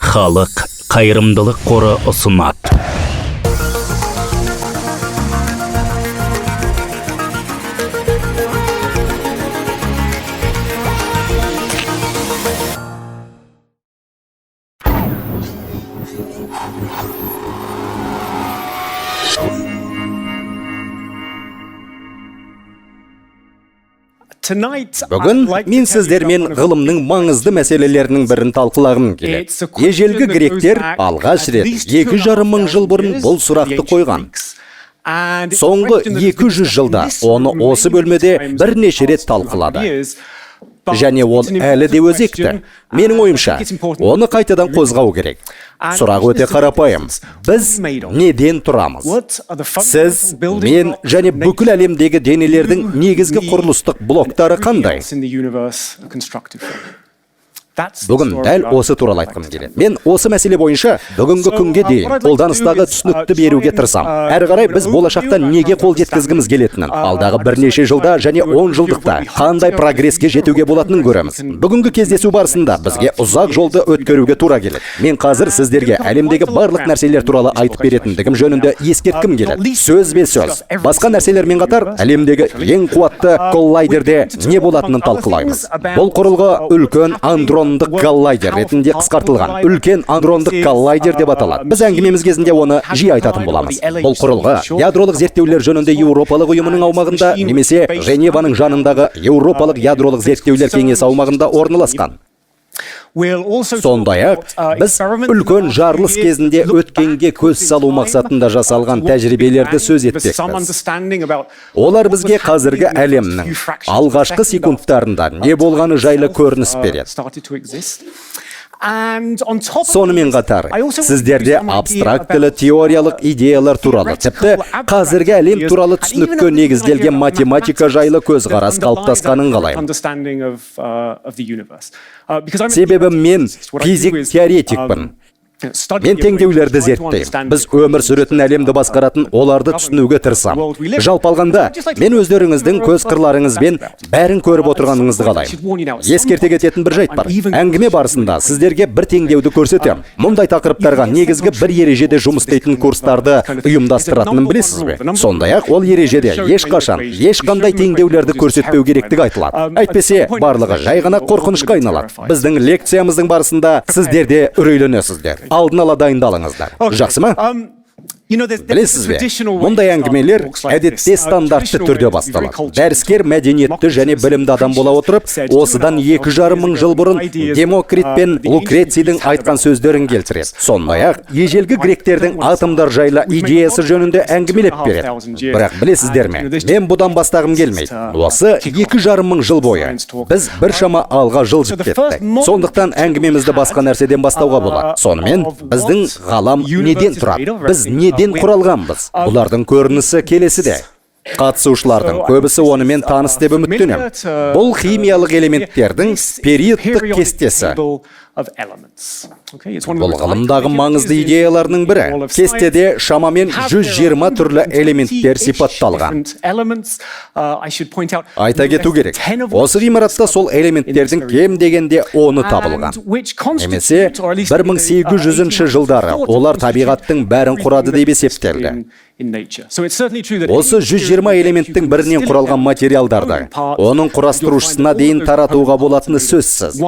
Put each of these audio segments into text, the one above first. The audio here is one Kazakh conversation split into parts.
Halyk қайырымдылық қоры ұсынады. Бүгін мен сіздермен ғылымның маңызды мәселелерінің бірін талқылағым келеді. Ежелгі гректер алғаш рет 2,5 мың жыл бұрын бұл сұрақты қойған. Соңғы 200 жылда оны осы бөлмеде бірнеше рет талқылады. Және ол әлі де өзекті. Менің ойымша, оны қайтадан қозғау керек. Сұрақ өте қарапайым. Біз неден тұрамыз? Сіз, мен және бүкіл әлемдегі денелердің негізгі құрылыстық блоктары қандай? Бүгін дәл осы туралы айтқым келеді. Мен осы мәселе бойынша бүгінгі күнге дейін қолданыстағы түсінікті беруге тырысам. Әрі қарай біз болашақта неге қол жеткізгіміз келетінін, алдағы бірнеше жылда және 10 жылдықта қандай прогреске жетуге болатынын көреміз. Бүгінгі кездесу барысында бізге ұзақ жолды өткеруге тура келеді. Мен қазір сіздерге әлемдегі барлық нәрселер туралы айтып беретіндігім жөнінде ескерткім келеді. Сөз. Басқа нәрселермен қатар әлемдегі ең қуатты коллайдерде не болатынын талқылаймыз. Бұл құрылғы үлкен андрондық коллайдер ретінде қысқартылған. Үлкен андрондық коллайдер деп аталады. Біз әңгімеміз кезінде оны жиі айтатын боламыз. Бұл құрылғы ядролық зерттеулер жөнінде Еуропалық ұйымының аумағында немесе Женеваның жанындағы Еуропалық ядролық зерттеулер кеңесі аумағында орналасқан. Сондай-ақ, біз үлкен жарылыс кезінде өткенге көз салу мақсатында жасалған тәжірибелерді сөз етпекпіз. Олар бізге қазіргі әлемнің алғашқы секундтарында не болғаны жайлы көрініс береді. Сонымен қатар, сіздерде абстрактілі теориялық идеялар туралы, тіпті қазіргі әлем туралы түсінікке негізделген математика жайлы көзқарас қалыптасқанын қалаймын. Себебі мен физик теоретикпін. Мен теңдеулерді зерттеймін. Біз өмір сүретін әлемді басқаратын оларды түсінуге тырысам. Жалпы алғанда, мен өздеріңіздің көз қырларыңызбен бәрін көріп отырғаныңызды қалаймын. Ескерте кететін бір жайт бар. Әңгіме барысында сіздерге бір теңдеуді көрсетем. Мұндай тақырыптарға негізгі бір ережеде жұмыс істейтін курстарды ұйымдастыратынын білесіз бе? Сондай-ақ ол ережеде ешқандай теңдеулерді көрсетпеу керектігі айтылады. Әйтпесе, барлығы жай ғана қорқынышқа айналады. Біздің лекциямыздың барысында сіздер де үрейленесіздер. Алдын ала дайындалыңыздар. Жақсы ма? Білесіз бе, мұндай әңгімелер әдетте стандартты түрде басталады. Дәріскер мәдениетті және білімді адам бола отырып, осыдан 2,5 мың жыл бұрын Демокрит пен Лукрецийдің айтқан сөздерін келтіреді. Сондай-ақ, ежелгі гректердің атомдар жайлы идеясы жөнінде әңгімелеп береді. Бірақ білесіздер ме, мен бұдан бастағым келмейді. Осы 2,5 мың жыл бойы біз біршама алға жылжып кеттік. Сондықтан әңгімемізді басқа нәрседен бастауға болады. Сонымен, біздің ғалам неден тұрады? Біз неден құралғанбыз? Бұлардың көрінісі келесіде. Қатысушылардың көбісі онымен таныс деп үміттенем. Бұл химиялық элементтердің периодтық кестесі. Бұл ғылымдағы маңызды идеяларының бірі. Кестеде шамамен 120 түрлі элементтер сипатталған. Айта кету керек, осы ғимаратта сол элементтердің кем дегенде 10-ы табылған. Немесе 1800 жылдары олар табиғаттың бәрін құрады деп есептелді. Осы 120 элементтің бірінен құралған материалдарды оның құрастырушысына дейін таратуға болатыны сөзсіз.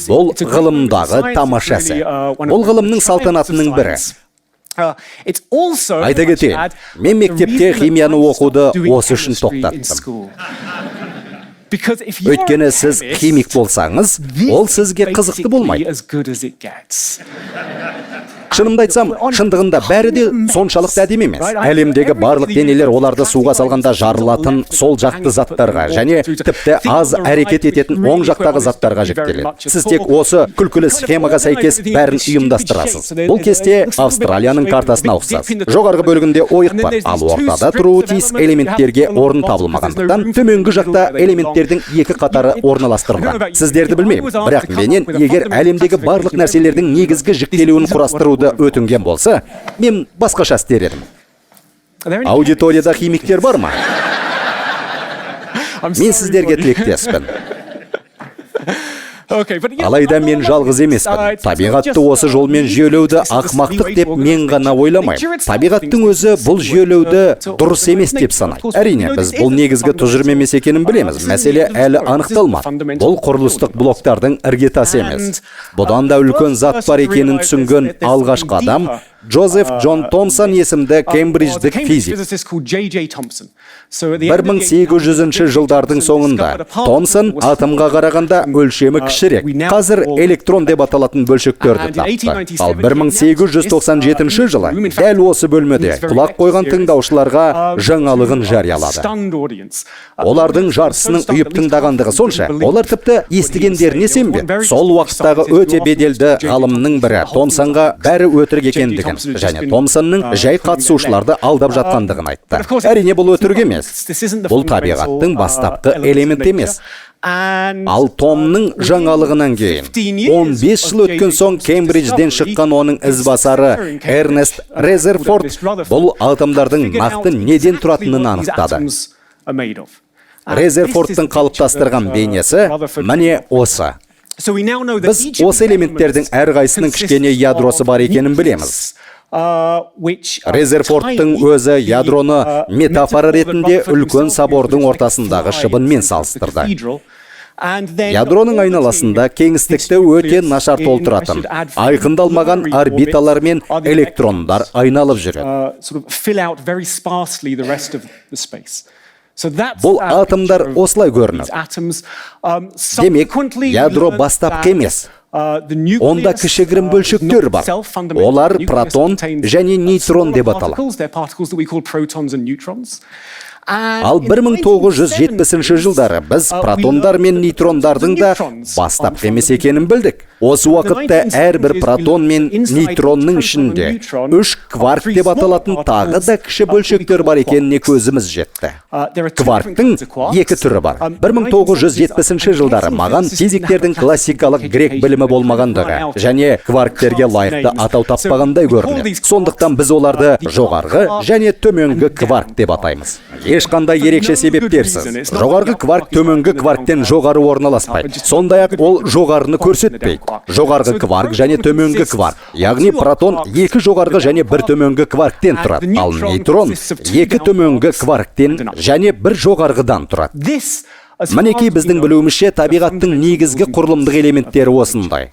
Бұл ғылымдағы тамашасы. Бұл ғылымның салтанатының бірі. Айта кетейін, мен мектепте химияны оқуды осы үшін тоқтаттым. Өйткені сіз химик болсаңыз, ол сізге қызықты болмайды. Шынымды айтсам, шындығында бәрі де соншалықты әдемі емес. Әлемдегі барлық денелер оларды суға салғанда жарылатын сол жақты заттарға және тіпті аз әрекет ететін оң жақтағы заттарға жіктеледі. Сіз тек осы күлкілі схемаға сәйкес бәрін ұйымдастырасыз. Бұл кесте Австралияның картасына ұқсас. Жоғарғы бөлігінде ойық бар, ал ортада тұруы тиіс элементтерге орын табылмағандықтан, төменгі жақта элементтердің екі қатары орналастырылған. Сіздерді білмеймін, бірақ менен егер әлемдегі барлық нәрселердің негізгі жіктелуін құрастыруды өтінген болса, мен басқаша істер едім. Аудиторияда химиктер бар ма? Мен сіздерге тілектеспін. Алайда мен жалғыз емеспін. Табиғатты осы жолмен жүйелеуді ақымақтық деп мен ғана ойламаймын. Табиғаттың өзі бұл жүйелеуді дұрыс емес деп санайды. Әрине, біз бұл негізгі тұжырым емес екенін білеміз. Мәселе әлі анықталмады. Бұл құрылыстық блоктардың іргетасы емес. Бұдан да үлкен зат бар екенін түсінген алғашқы адам Джозеф Джон Томсон есімді кембридждік физик. 1800 жылдардың соңында Томсон атомға қарағанда өлшемі кішірек. Қазір электрон деп аталатын бөлшектерді тапты. Ал 1897 жылы дәл осы бөлмеде құлақ қойған тыңдаушыларға жаңалығын жариялады. Олардың жартысының ұйып тыңдағандығы сонша, олар тіпті естігендеріне сенбеді. Сол уақыттағы өте беделді ғалымның бірі Томсонға бәрі өтірік екендігін және Томсонның жай қатысушыларды алдап жатқандығын айтты. Әрине, бұл өтірік емес. Бұл табиғаттың бастапқы элемент емес. Ал Томның жаңалығынан кейін 15 жыл өткен соң Кембриджден шыққан оның ізбасары Эрнест Резерфорд бұл атомдардың нақты неден тұратынын анықтады. Резерфордтың қалыптастырған бейнесі міне осы. Біз осы элементтердің әрқайсының кішкене ядросы бар екенін білеміз. Резерфордтың өзі ядроны метафора ретінде үлкен собордың ортасындағы шыбынмен салыстырды. Ядроның айналасында кеңістікті өте нашар толтыратын, айқындалмаған орбиталар мен электрондар айналып жүреді. Бұл атомдар осылай көрінеді. Демек, ядро бастапқы емес. Онда кішігірім бөлшектер бар. Олар протон және нейтрон деп аталады. Ал 1970 жылдары біз протондар мен нейтрондардың да бастапқы емес екенін білдік. Осы уақытта әрбір протон мен нейтронның ішінде 3 кварк деп аталатын тағы да кіші бөлшектер бар екеніне көзіміз жетті. Кварктың 2 түрі бар. 1970 жылдары маған физиктердің классикалық грек білімі болмағандығы және кварктерге лайықты атау таппағандай көрінеді. Сондықтан біз оларды жоғарғы және төменгі кварк деп атаймыз. Ешқандай ерекше себептерсіз. Жоғарғы кварк төменгі кварктен жоғары орналаспайды. Сондай-ақ ол жоғарыны көрсетпейді. Жоғарғы кварк және төменгі кварк. Яғни протон 2 жоғарғы және 1 төменгі кварктен тұрады. Ал нейтрон 2 төменгі кварктен және 1 жоғарғыдан тұрады. Мінекей біздің білуімізше табиғаттың негізгі құрылымдық элементтері осындай.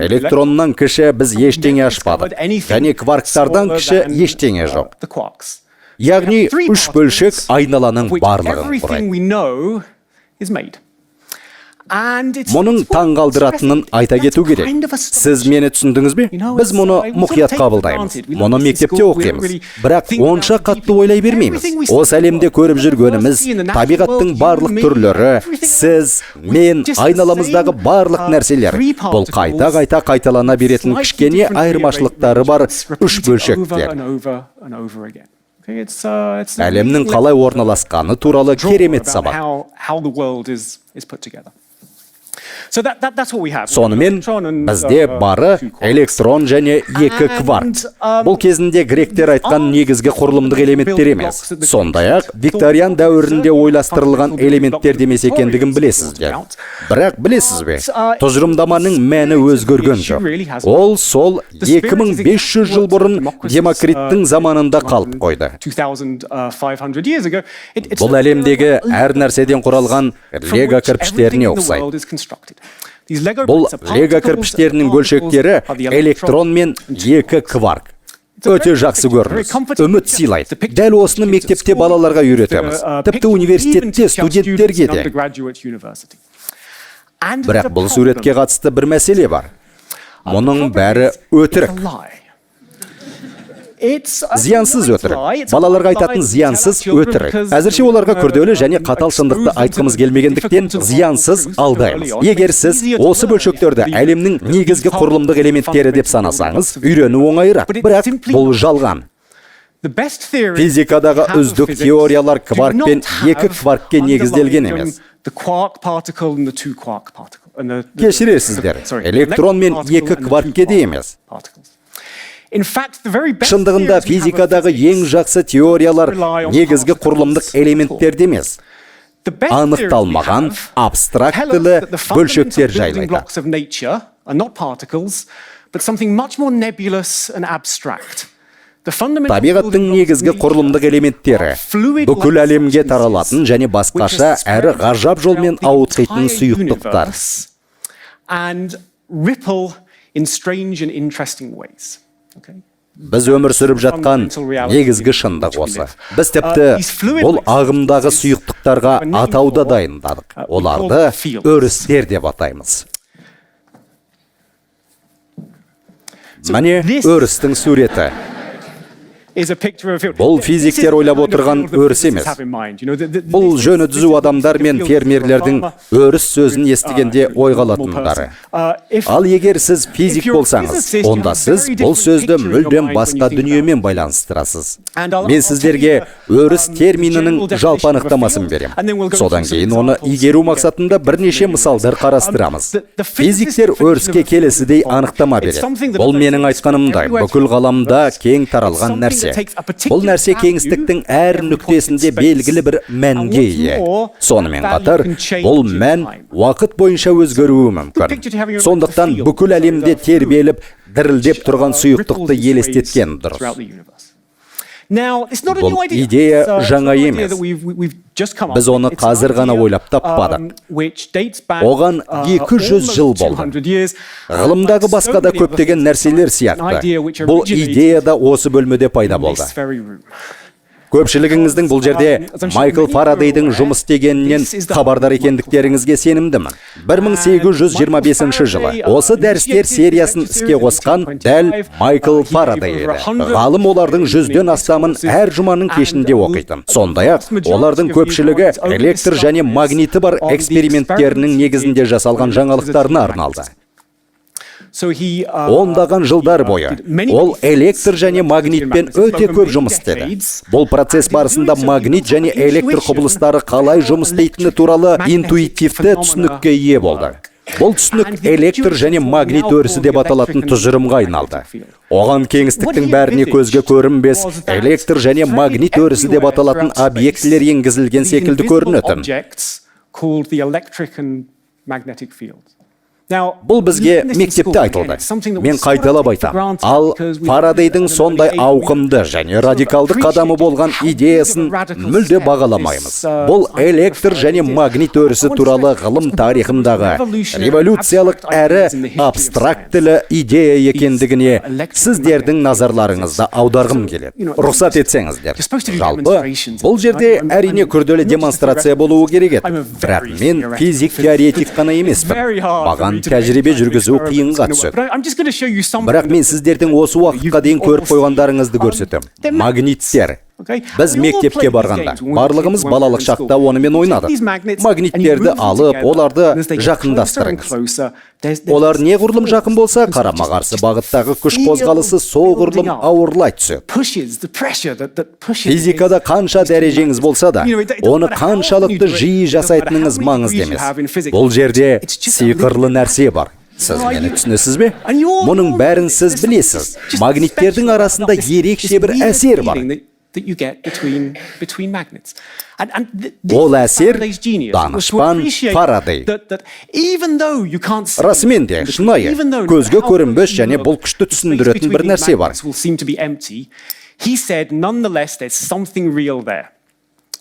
Электроннан кіші біз ештеңе ашпадық, және кварктардан кіші ештеңе жоқ. Яғни 3 бөлшек айналаның барлығын құрайды. Мұның таңғалдыратынын айта кету керек. Сіз мені түсіндіңіз бе? Біз мұны мұқият қабылдаймыз. Мұны мектепте оқимыз. Бірақ онша қатты ойлай бермейміз. Осы әлемде көріп жүргеніміз, табиғаттың барлық түрлері, сіз, мен, айналамыздағы барлық нәрселер. Бұл қайта қайталана беретін кішкене айырмашылықтары бар 3 бөлшектер. Әлемнің қалай орналасқаны туралы керемет сабақ. Сонымен, бізде бары электрон және 2 кварк. Бұл кезінде гректер айтқан негізгі құрылымдық элементтер емес. Сондай-ақ, викториан дәуірінде ойластырылған элементтер демес екендігін білесіздер. Бірақ білесіз бе, тұжырымдаманың мәні өзгерген жоқ. Ол сол 2500 жыл бұрын Демокриттің заманында қалып қойды. Бұл әлемдегі әр нәрседен құралған лего кірпіштеріне ұқсайды. Бұл лего кірпіштерінің бөлшектері электрон мен 2 кварк. Өте жақсы көрініс. Үміт сыйлайды. Дәл осыны мектепте балаларға үйретеміз. Тіпті университетте студенттерге де. Бірақ бұл суретке қатысты бір мәселе бар. Мұның бәрі өтірік. Зиянсыз өтірік. Балаларға айтатын зиянсыз өтірік. Әзірше оларға күрделі және қатал шындықты айтқымыз келмегендіктен зиянсыз алдаймыз. Егер сіз осы бөлшектерді әлемнің негізгі құрылымдық элементтері деп санасаңыз, үйрену оңайырақ. Бірақ бұл жалған. Физикадағы үздік теориялар кварк пен 2 кваркке негізделген емес. Кешіресіздер, электрон мен 2 кваркке де емес. Шындығында физикадағы ең жақсы теориялар негізгі құрылымдық элементтерде емес. анықталмаған абстрактілі бөлшектер жайлы Табиғаттың негізгі құрылымдық элементтері бүкіл әлемге таралатын және басқаша әрі ғажап жолмен ауытқитын сұйықтықтар. Біз өмір сүріп жатқан негізгі шындық осы. Біз тіпті бұл ағымдағы сұйықтықтарға атауды дайындадық. Оларды өрістер деп атаймыз. Міне өрістің суреті. Бұл физиктер ойлап отырған өріс емес. Бұл жөні түзу адамдар мен фермерлердің өріс сөзін естігенде ойға алатындары. Ал егер сіз физик болсаңыз, онда сіз бұл сөзді мүлдем басқа дүниемен байланыстырасыз. Мен сіздерге өріс терминінің жалпы анықтамасын берем. Содан кейін оны игеру мақсатында бірнеше мысалдар қарастырамыз. Физиктер өріске келесідей анықтама береді. Бұл менің айтқанымдай, бүкіл ғаламда кең таралған нәрсе. Бұл нәрсе кеңістіктің әр нүктесінде белгілі бір мәнге ие. Сонымен қатар, бұл мән уақыт бойынша өзгеруі мүмкін. Сондықтан бүкіл әлемде тербеліп, дірілдеп тұрған сұйықтықты елестеткен дұрыс. Бұл идея жаңа емес. Біз оны қазір ғана ойлап таппадық. Оған 200 жыл болды. Ғылымдағы басқа да көптеген нәрселер сияқты. Бұл идея да осы бөлмеде пайда болды. Көпшілігіңіздің бұл жерде Майкл Фарадейдің жұмыс істегенінен хабардар екендіктеріңізге сенімдімін. 1825 жылы осы дәрістер сериясын іске қосқан дәл Майкл Фарадей еді. Ғалым олардың 100-ден астамын әр жұманың кешінде оқитын. Сондай-ақ олардың көпшілігі электр және магниті бар эксперименттерінің негізінде жасалған жаңалықтарына арналды. Ондаған жылдар бойы ол электр және магнитпен өте көп жұмыс істеді. Бұл процесс барысында магнит және электр құбылыстары қалай жұмыс істейтіні туралы интуитивті түсінікке ие болды. Бұл түсінік электр және магнит өрісі деп аталатын тұжырымға айналды. Оған кеңістіктің бәріне көзге көрінбес электр және магнит өрісі деп аталатын объектілер енгізілген секілді көрінетін. Бұл бізге мектепте айтылды. Мен қайталап айтам. Ал Фарадейдің сондай ауқымды және радикалды қадамы болған идеясын мүлде бағаламаймыз. Бұл электр және магнит өрісі туралы ғылым тарихындағы революциялық әрі абстрактілі идея екендігіне сіздердің назарларыңызды аударғым келеді. Рұқсат етсеңіздер. Жалпы, бұл жерде әрине күрделі демонстрация болуы керек еді. Бірақ мен физик-теоретик қана емеспін. Маған тәжірибе жүргізу қиынға түседі. Бірақ мен сіздердің осы уақытқа дейін көріп қойғандарыңызды көрсетем. Магниттер. Біз мектепке барғанда, барлығымыз балалық шақта онымен ойнадық. Магниттерді алып, оларды жақындастырыңыз. Олар не ғұрлым жақын болса, қарама-қарсы бағыттағы күш қозғалысы сол ғұрлым ауырлай түседі. Физикада қанша дәрежеңіз болса да, оны қаншалықты жиі жасайтыныңыз маңызды емес. Бұл жерде сиқырлы нәрсе бар. Сіз мені түсінесіз бе? Мұның бәрін сіз білесіз. Магниттердің арасында ерекше бір әсер бар. Ол әсер данышпан Фарадей. Расымен де, шынайы, көзге көрінбес және бұл күшті түсіндіретін бір нәрсе бар.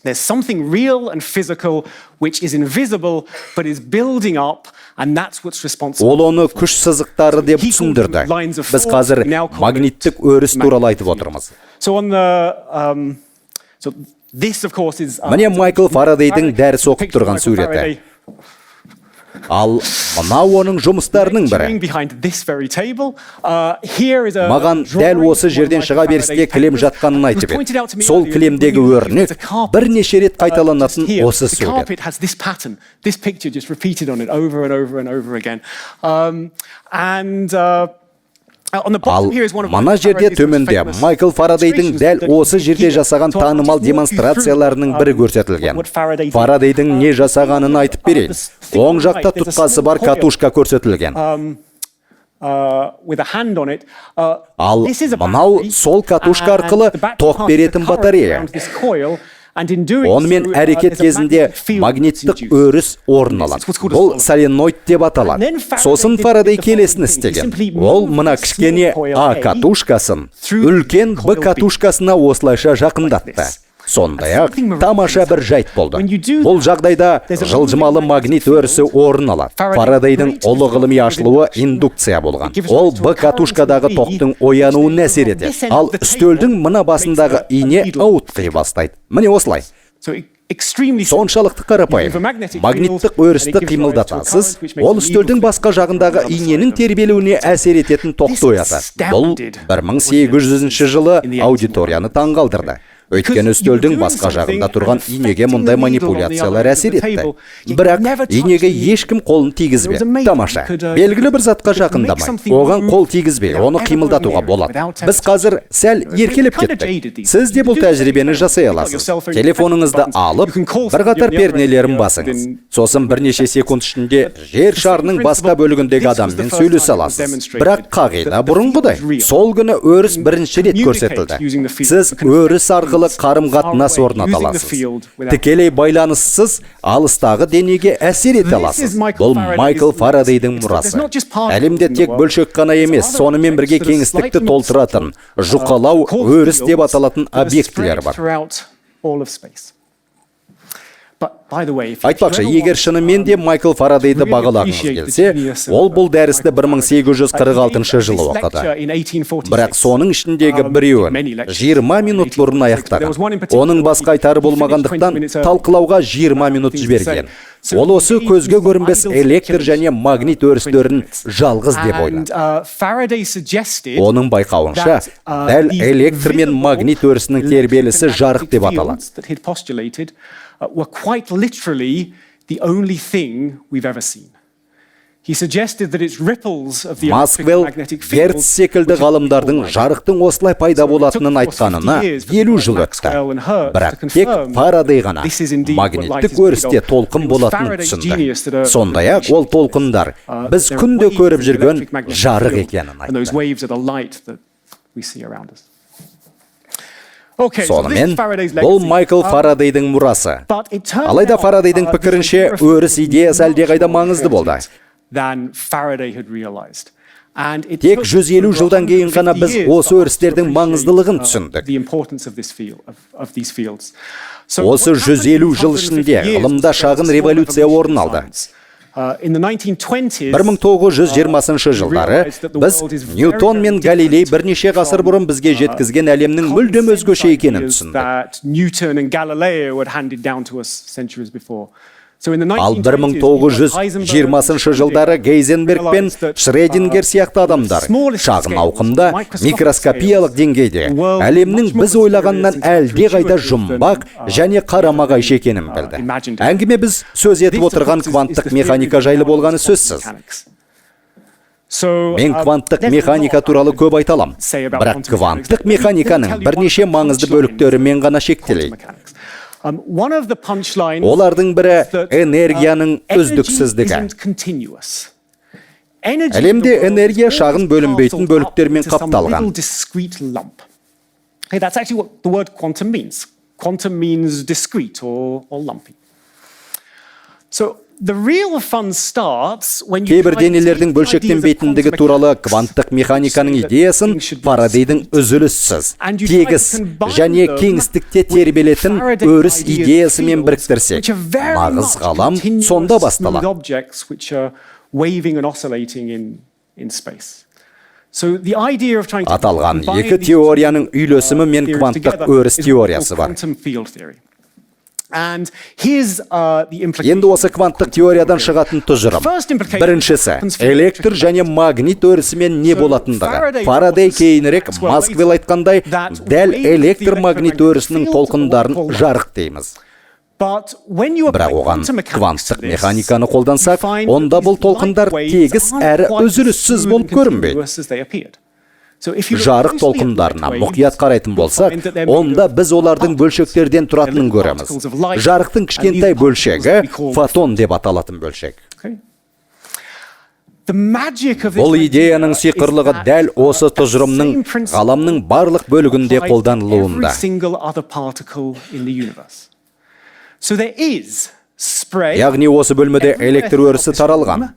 There's something real and physical which is invisible but is building up, and that's what's responsible. Ол оны күш сызықтары деп түсіндірді. Біз қазір магниттік өріс туралы айтып отырмыз. Міне Майкл Фарадейдің дәріс оқып тұрған суреті. Ал мынау оның жұмыстарының бірі. Маған дәл осы жерден шыға берісте кілем жатқанын айтып еді. Сол кілемдегі өрнек бірнеше рет қайталанатын осы сурет. Ал мына жерде төменде Майкл Фарадейдің дәл осы жерде жасаған танымал демонстрацияларының бірі көрсетілген. Фарадейдің не жасағанын айтып берейін. Оң жақта тұтқасы бар катушка көрсетілген. Ал мынау сол катушка арқылы тоқ беретін батарея. Онымен әрекет кезінде магниттік өріс орын алады. Бұл соленоид деп аталады. Сосын Фарадей келесін істеген. Ол мына кішкене А катушкасын үлкен Б катушкасына осылайша жақындатты. Сондай-ақ тамаша бір жайт болды. Бұл жағдайда жылжымалы магнит өрісі орын алады. Фарадейдің ұлы ғылыми ашылуы индукция болған. Ол Б катушкадағы тоқтың оянуын әсер етеді. Ал үстелдің мына басындағы ине ауытқи бастайды. Міне осылай. Соншалықты қарапайым. Магниттік өрісті қимылдатасыз, ол үстелдің басқа жағындағы иненің тербелуіне әсер ететін тоқты оятады. Бұл 1800 жылы аудиторияны таңғалдырды. Өйткені үстелдің басқа жағында тұрған инеге мұндай манипуляциялар әсер етті. Бірақ инеге ешкім қолын тигізбе. Тамаша. Белгілі бір затқа жақындамай. Оған қол тигізбе, оны қимылдатуға болады. Біз қазір сәл еркелеп кеттік. Сіз де бұл тәжірибені жасай аласыз. Телефоныңызды алып, бір қатар пернелерін басыңыз. Сосын бірнеше секунд ішінде жер шарының басқа бөлігіндегі адаммен сөйлесе аласыз. Бірақ қағида бұрынғыдай. Сол күні өріс бірінші рет көрсетілді. Сіз өріс арқылы қарым-қатынас орната аласыз. Тікелей байланыссыз алыстағы денеге әсер ете аласыз. Бұл Майкл Фарадейдің мұрасы. Әлемде тек бөлшек қана емес, сонымен бірге кеңістікті толтыратын, жұқалау өріс деп аталатын объектілер бар. Айтпақшы, егер шынымен де Майкл Фарадейді бағалағыңыз келсе, ол бұл дәрісті 1846 жылы оқыды. Бірақ соның ішіндегі біреуін 20 минут бұрын аяқтаған. Оның басқа айтары болмағандықтан талқылауға 20 минут жіберген. Ол осы көзге көрінбес электр және магнит өрістерін жалғыз деп ойлады. Оның байқауынша, дәл электр мен магнит өрісінің тербелісі жарық деп аталады. Were quite literally the only thing we've ever seen. He suggested that it's ripples of the electromagnetic field. Герц секілді ғалымдардың жарықтың осылай пайда болатынын айтқанына 50 жыл өтті. Бірақ тек Фарадей ғана магниттік өрісте толқын болатынын түсінді. Сондай-ақ ол толқындар біз күнде көріп жүрген жарық екенін айтты. Сонымен, бұл Майкл Фарадейдің мұрасы. Алайда Фарадейдің пікірінше өріс идеясы әлдеқайда маңызды болды. Тек 150 жылдан кейін ғана біз осы өрістердің маңыздылығын түсіндік. Осы 150 жыл ішінде ғылымда шағын революция орын алды. 1920 жылдары біз Ньютон мен Галилей бірнеше ғасыр бұрын бізге жеткізген әлемнің мүлдем өзгеше екенін түсінді. Ал 1920 жылдары Гейзенберг пен Шредингер сияқты адамдар шағын ауқымда микроскопиялық деңгейде әлемнің біз ойлағаннан әлдеқайда жұмбақ және қарама-қайшы екенін білді. Әңгіме біз сөз етіп отырған кванттық механика жайлы болғаны сөзсіз. Мен кванттық механика туралы көп айталам, бірақ кванттық механиканың бірнеше маңызды бөліктерімен ғана шектелейді. Олардың бірі энергияның үздіксіздігі. Әлемде энергия шағын бөлінбейтін бөліктермен қапталған. Кейбір денелердің бөлшектенбейтіндігі туралы кванттық механиканың идеясын Фарадейдің үзіліссіз, тегіс және кеңістікте тербелетін өріс идеясымен біріктірсек, нағыз ғалам сонда басталады. Аталған екі теорияның үйлесімі мен кванттық өріс теориясы бар. Енді осы кванттық теориядан шығатын тұжырым. Біріншісі, электр және магнит өрісімен не болатындығы. Фарадей кейінірек Масквелл айтқандай, дәл электр-магнит өрісінің толқындарын жарық дейміз. Бірақ оған кванттық механиканы қолдансақ, онда бұл толқындар тегіс әрі үзіліссіз болып көрінбейді. Жарық толқындарына мұқият қарайтын болсақ, онда біз олардың бөлшектерден тұратынын көреміз. Жарықтың кішкентай бөлшегі фотон деп аталатын бөлшек. Бұл идеяның сиқырлығы дәл осы тұжырымның ғаламның барлық бөлігінде қолданылуында. Яғни осы бөлмеде электр өрісі таралған.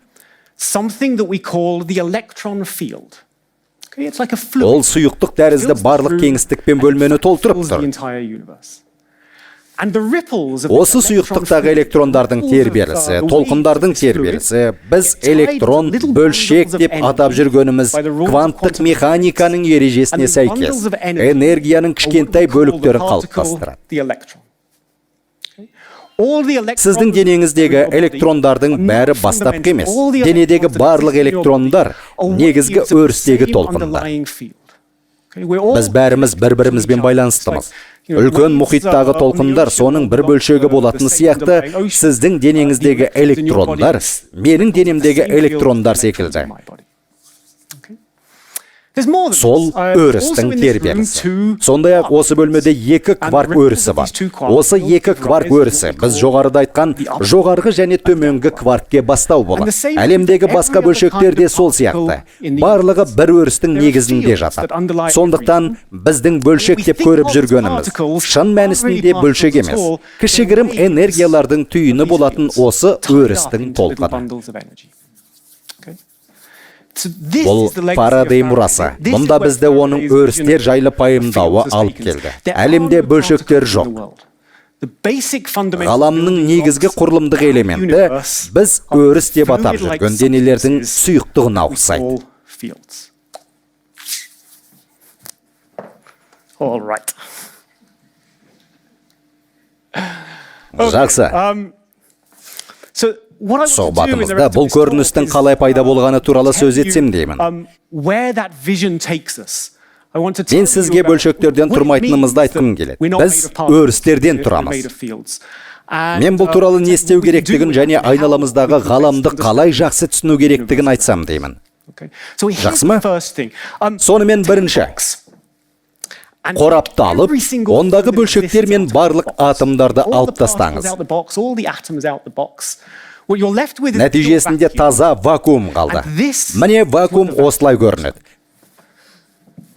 Ол сұйықтық тәрізді барлық кеңістікпен бөлмені толтырып тұр. Осы сұйықтықтағы электрондардың тербелісі, толқындардың тербелісі, біз электрон, бөлшек деп атап жүргеніміз кванттық механиканың ережесіне сәйкес энергияның кішкентай бөліктерін қалыптастырады. Сіздің денеңіздегі электрондардың бәрі бастапқы емес. Денедегі барлық электрондар негізгі өрістегі толқындар. Біз бәріміз бір-бірімізбен байланыстымыз. Үлкен мұхиттағы толқындар соның бір бөлшегі болатын сияқты, сіздің денеңіздегі электрондар менің денемдегі электрондар секілді. Сол өрістің тербелісі. Сондай-ақ осы бөлмеде екі кварк өрісі бар. Осы екі кварк өрісі біз жоғарыда айтқан жоғарғы және төменгі кваркке бастау болады. Әлемдегі басқа бөлшектер де сол сияқты. Барлығы бір өрістің негізінде жатады. Сондықтан біздің бөлшек деп көріп жүргеніміз шын мәнісінде бөлшек емес. Кішігірім энергиялардың түйіні болатын осы өрістің толқыны. Бұл Фарадей мұрасы. Мұнда бізді оның өрістер жайлы пайымдауы алып келді. Әлемде бөлшектер жоқ. Ғаламның негізгі құрылымдық элементі біз өріс деп атап жүрген денелердің сұйықтығына ұқсайды. Жақсы. Сұхбатымызда бұл көріністің қалай пайда болғаны туралы сөз етсем деймін. Мен сізге бөлшектерден тұрмайтынымызды айтқым келеді. Біз өрістерден тұрамыз. Мен бұл туралы не істеу керектігін және айналамыздағы ғаламды қалай жақсы түсіну керектігін айтсам деймін. Жақсы ма? Сонымен бірінші. Қорапты алып, ондағы бөлшектер мен барлық атомдарды алып тастаңыз. Нәтижесінде таза вакуум қалды. Міне вакуум осылай көрінеді.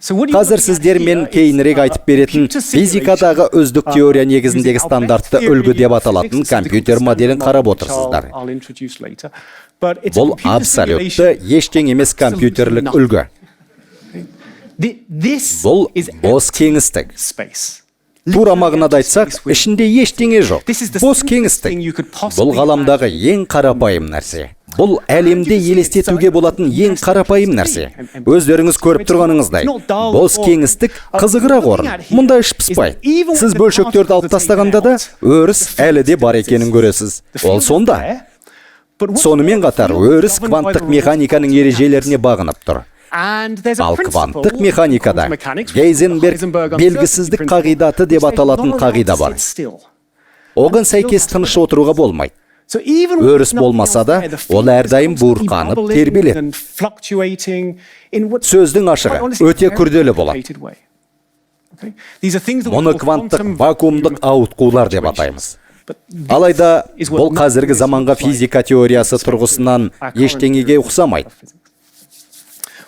Қазір сіздер мен кейінірек айтып беретін физикадағы үздік теория негізіндегі стандартты үлгі деп аталатын компьютер моделін қарап отырсыздар. Бұл абсолютті ештеңе емес компьютерлік үлгі. Бұл бос кеңістік. Тура мағынада айтсақ, ішінде ештеңе жоқ. Бос кеңістік. Бұл ғаламдағы ең қарапайым нәрсе. Бұл әлемде елестетуге болатын ең қарапайым нәрсе. Өздеріңіз көріп тұрғаныңыздай. Бос кеңістік қызығырақ орын. Мұнда іш пыспайды. Сіз бөлшектерді алып тастағанда да өріс әлі де бар екенін көресіз. Ол сонда. Сонымен қатар өріс кванттық механиканың ережелеріне бағынып тұр. Ал кванттық механикада Гейзенберг белгісіздік қағидаты деп аталатын қағида бар. Оған сәйкес тыныш отыруға болмайды. Өріс болмаса да, ол әрдайым буырқанып, тербеледі. Сөздің ашығы өте күрделі болады. Мұны кванттық вакуумдық ауытқулар деп атаймыз. Алайда бұл қазіргі заманға физика теориясы тұрғысынан ештеңеге ұқсамайды.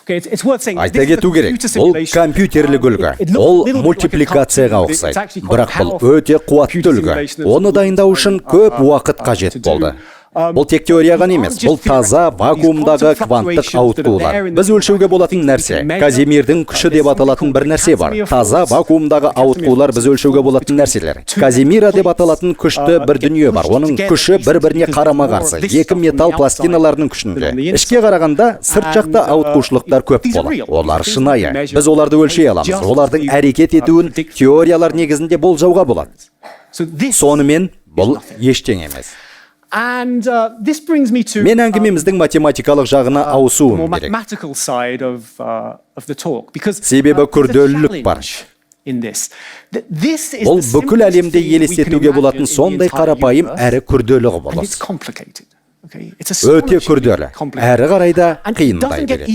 Айта кету керек, ол компьютерлік үлгі. Ол мультипликацияға ұқсайды. Бірақ бұл өте қуатты үлгі. Оны дайындау үшін көп уақыт қажет болды. Бұл тек теорияға емес, бұл таза вакуумдағы кванттық ауытқулар. Біз өлшеуге болатын нәрсе. Казимирдің күші деп аталатын бір нәрсе бар. Таза вакуумдағы ауытқулар біз өлшеуге болатын нәрселер. Казимира деп аталатын күшті бір дүние бар. Оның күші бір-біріне қарама-қарсы. Екі металл пластиналарының күшінде. Ішке қарағанда сырт жақта ауытқушылықтар көп болады. Олар шынайы. Біз оларды өлшей аламыз. Олардың әрекет етуін теориялар негізінде болжауға болады. Сонымен бұл ештеңе емес. Мен әңгімеміздің математикалық жағына ауысуым керек. Себебі күрделілік бар. Бұл бүкіл әлемде елестетуге болатын сондай қарапайым әрі күрделі құбылыс. өте күрделі, әрі қарайда қиындай береді.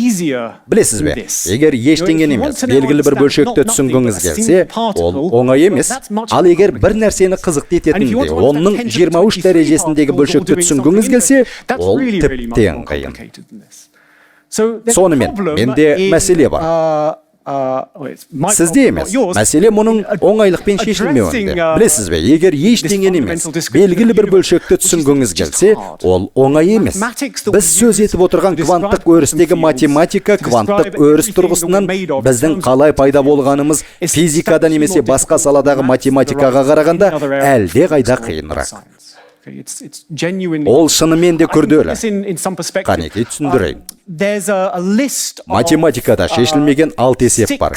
Білесіз бе, егер ештеңе емес, белгілі бір бөлшекті түсінгіңіз келсе, ол оңай емес. Ал егер бір нәрсені қызықты ететінде, оның 23 дәрежесіндегі бөлшекті түсінгіңіз келсе, ол тіптен қиын. Сонымен, менде мәселе бар. Сізде емес, мәселе мұның оңайлықпен шешілмеуінде. Білесіз бе, егер ештеңе емес, белгілі бір бөлшекті түсінгіңіз келсе, ол оңай емес. Біз сөз етіп отырған кванттық өрістегі математика, кванттық өріс тұрғысынан біздің қалай пайда болғанымыз физикада немесе басқа саладағы математикаға қарағанда әлде қайда қиынырақ. Ол шынымен де күрделі. Қанекей түсіндірейін. Математикада шешілмеген 6 есеп бар.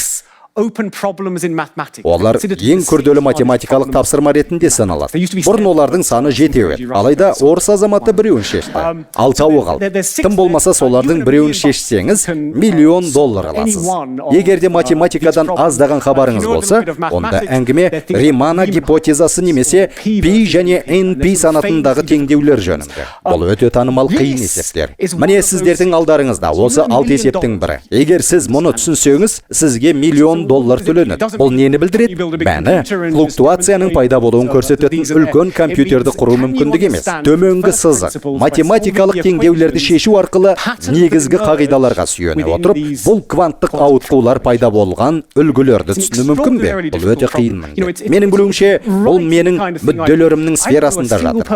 Олар ең күрделі математикалық тапсырма ретінде саналады. Бұрын олардың саны 7 еді. Алайда орыс азаматы біреуін шешті. 6-ауы қалды. Тым болмаса солардың біреуін шешсеңіз, $1,000,000 аласыз. Егер де математикадан аздаған хабарыңыз болса, онда әңгіме Римана гипотезасы немесе пи және NP санатындағы теңдеулер жөнінде. Бұл өте танымал қиын есептер. Міне сіздердің алдарыңызда осы 6 есептің бірі. Егер сіз мұны түсінсеңіз, сізге $1,000,000 төленеді. Бұл нені білдіреді? Мәні, флуктуацияның пайда болуын көрсететін үлкен компьютерді құру мүмкіндік емес. Төменгі сызық, математикалық теңдеулерді шешу арқылы негізгі қағидаларға сүйене отырып, бұл кванттық ауытқулар пайда болған үлгілерді түсіну мүмкін бе? Бұл өте қиын міндет. Менің білуімше, бұл менің мүдделерімнің сферасында жатыр.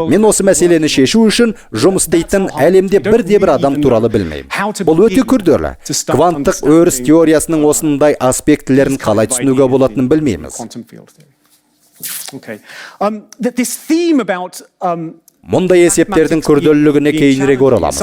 Мен осы мәселені шешу үшін жұмыс істейтін әлемде бірде-бір адам туралы білмеймін. Бұл өте күрделі. Кванттық өріс теориясының осындай аспектілерін қалай түсінуге болатынын білмейміз. Мұндай есептердің күрделілігіне кейінірек ораламыз.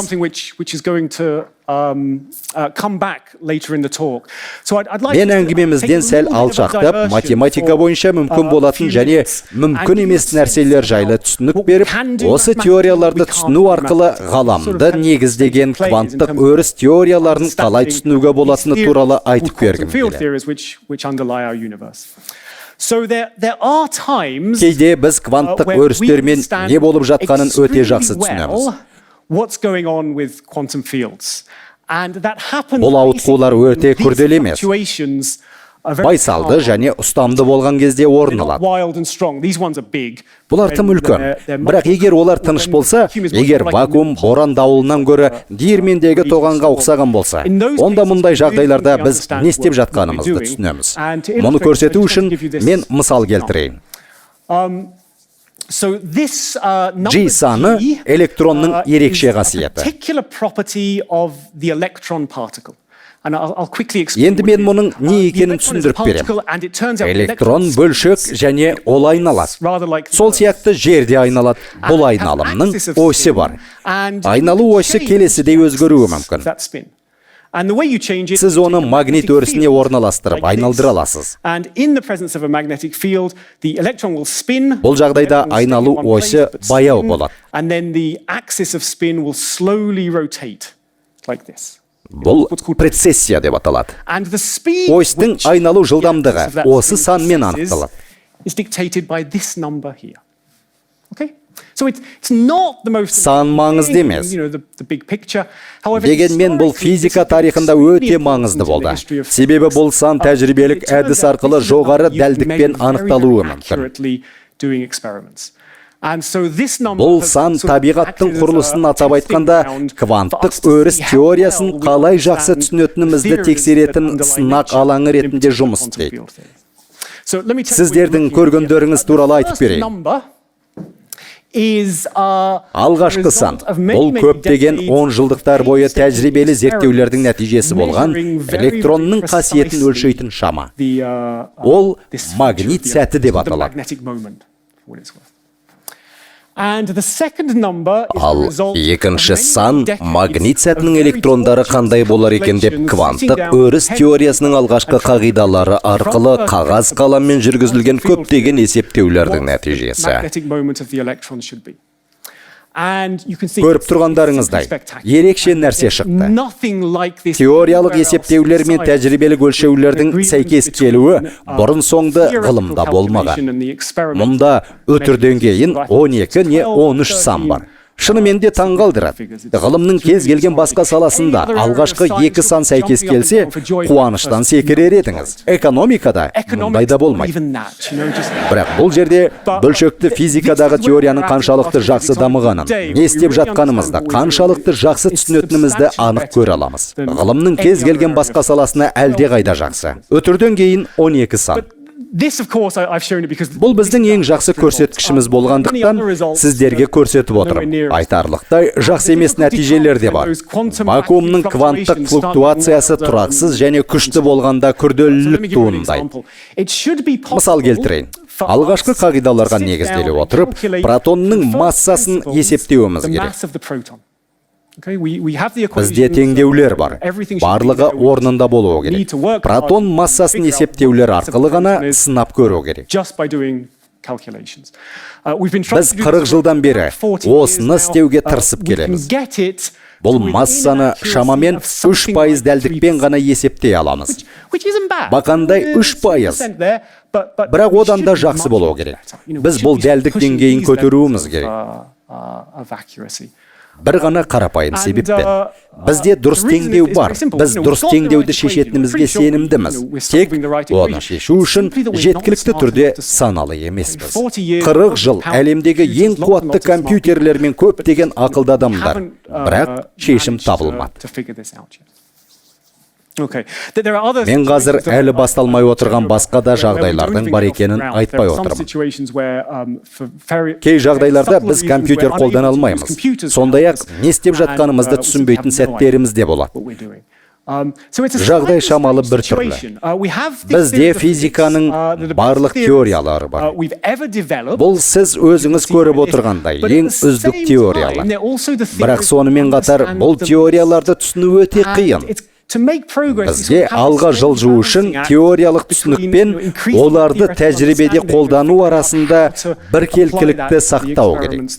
Мен әңгімемізден сәл алшақтап, математика бойынша мүмкін болатын және мүмкін емес нәрселер жайлы түсінік беріп, осы теорияларды түсіну арқылы ғаламды негіздеген кванттық өріс теорияларын қалай түсінуге болатыны туралы айтып бергім келеді. Кейде біз кванттық өрістермен не болып жатқанын өте жақсы түсінеміз. Бұл ауытқулар өте күрделі емес. Байсалды және ұстамды болған кезде орын алады. Бұлар тым үлкен. Бірақ егер олар тыныш болса, егер вакуум боран дауылынан гөрі диірмендегі тоғанға ұқсаған болса, онда мұндай жағдайларда біз не істеп жатқанымызды түсінеміз. Мұны көрсету үшін мен мысал келтірейін. G саны электронның ерекше қасиеті. Енді мен мұның не екенін түсіндіріп берем. Электрон бөлшек және ол айналады. Сол сияқты жерде айналады. Бұл айналымның осі бар. Айналу осі келесідей өзгеруі мүмкін. Сіз оны магнит өрісіне орналастырып, айналдыра аласыз. Бұл жағдайда айналу осі баяу болады. Бұл прецессия деп аталады. Осьтің айналу жылдамдығы осы санмен анықталады. Сан маңызды емес. Дегенмен бұл физика тарихында өте маңызды болды. Себебі бұл сан тәжірибелік әдіс арқылы жоғары дәлдікпен анықталуы мүмкін. Бұл сан табиғаттың құрылысын атап айтқанда, кванттық өріс теориясын қалай жақсы түсінетінімізді тексеретін сынақ алаңы ретінде жұмыс істейді. Сіздердің көргендеріңіз туралы айтып берейін. Алғашқы сан, бұл көптеген 10 жылдықтар бойы тәжірибелі зерттеулердің нәтижесі болған электронның қасиетін өлшейтін шама. Ол магнит сәті деп аталады. Ал екінші сан магнит сәтінің электрондары қандай болар екен деп кванттық өріс теориясының алғашқы қағидалары арқылы қағаз қаламмен жүргізілген көптеген есептеулердің нәтижесі. Көріп тұрғандарыңыздай, ерекше нәрсе шықты. Теориялық есептеулер мен тәжірибелік өлшеулердің сәйкес келуі бұрын соңды ғылымда болмаған. Мұнда өтірден кейін 12 не 13 сан бар. Шынымен де таңғалдырады. Ғылымның кез келген басқа саласында алғашқы 2 сан сәйкес келсе, қуаныштан секірер едіңіз. Экономикада мұндай да болмайды. Бірақ бұл жерде бөлшекті физикадағы теорияның қаншалықты жақсы дамығанын, не істеп жатқанымызды, қаншалықты жақсы түсінетінімізді анық көре аламыз. Ғылымның кез келген басқа саласына әлде қайда жақсы. Өтірден кейін 12 сан. Бұл біздің ең жақсы көрсеткішіміз болғандықтан сіздерге көрсетіп отырым. Айтарлықтай жақсы емес нәтижелер де бар. Вакуумның кванттық флуктуациясы тұрақсыз және күшті болғанда күрделілік туындайды. Мысал келтірейін. Алғашқы қағидаларға негізделе отырып, протонның массасын есептеуіміз керек. Бізде теңдеулер бар. Барлығы орнында болуы керек. Протон массасын есептеулер арқылы ғана сынап көру керек. Біз 40 жылдан бері осыны істеуге тырысып келеміз. Бұл массаны шамамен 3% дәлдікпен ғана есептей аламыз. Бақандай 3%. Бірақ одан да жақсы болуы керек. Біз бұл дәлдік деңгейін көтеруіміз керек. Бір ғана қарапайым себеппен. Бізде дұрыс теңдеу бар. Біз дұрыс теңдеуді шешетінімізге сенімдіміз. Тек оны шешу үшін жеткілікті түрде саналы емеспіз. 40 жыл әлемдегі ең қуатты компьютерлер мен көптеген ақылды адамдар. Бірақ шешім табылмады. Мен қазір әлі басталмай отырған басқа да жағдайлардың бар екенін айтпай отырмын. Кей жағдайларда біз компьютер қолдана алмаймыз. Сондай-ақ не істеп жатқанымызды түсінбейтін сәттеріміз де болады. Жағдай шамалы бір түрлі. Бізде физиканың барлық теориялары бар. Бұл сіз өзіңіз көріп отырғандай ең үздік теориялар. Бірақ сонымен қатар бұл теорияларды түсіну өте қиын. Бізге алға жылжу үшін теориялық түсінікпен оларды тәжірибеде қолдану арасында біркелкілікті сақтау керек.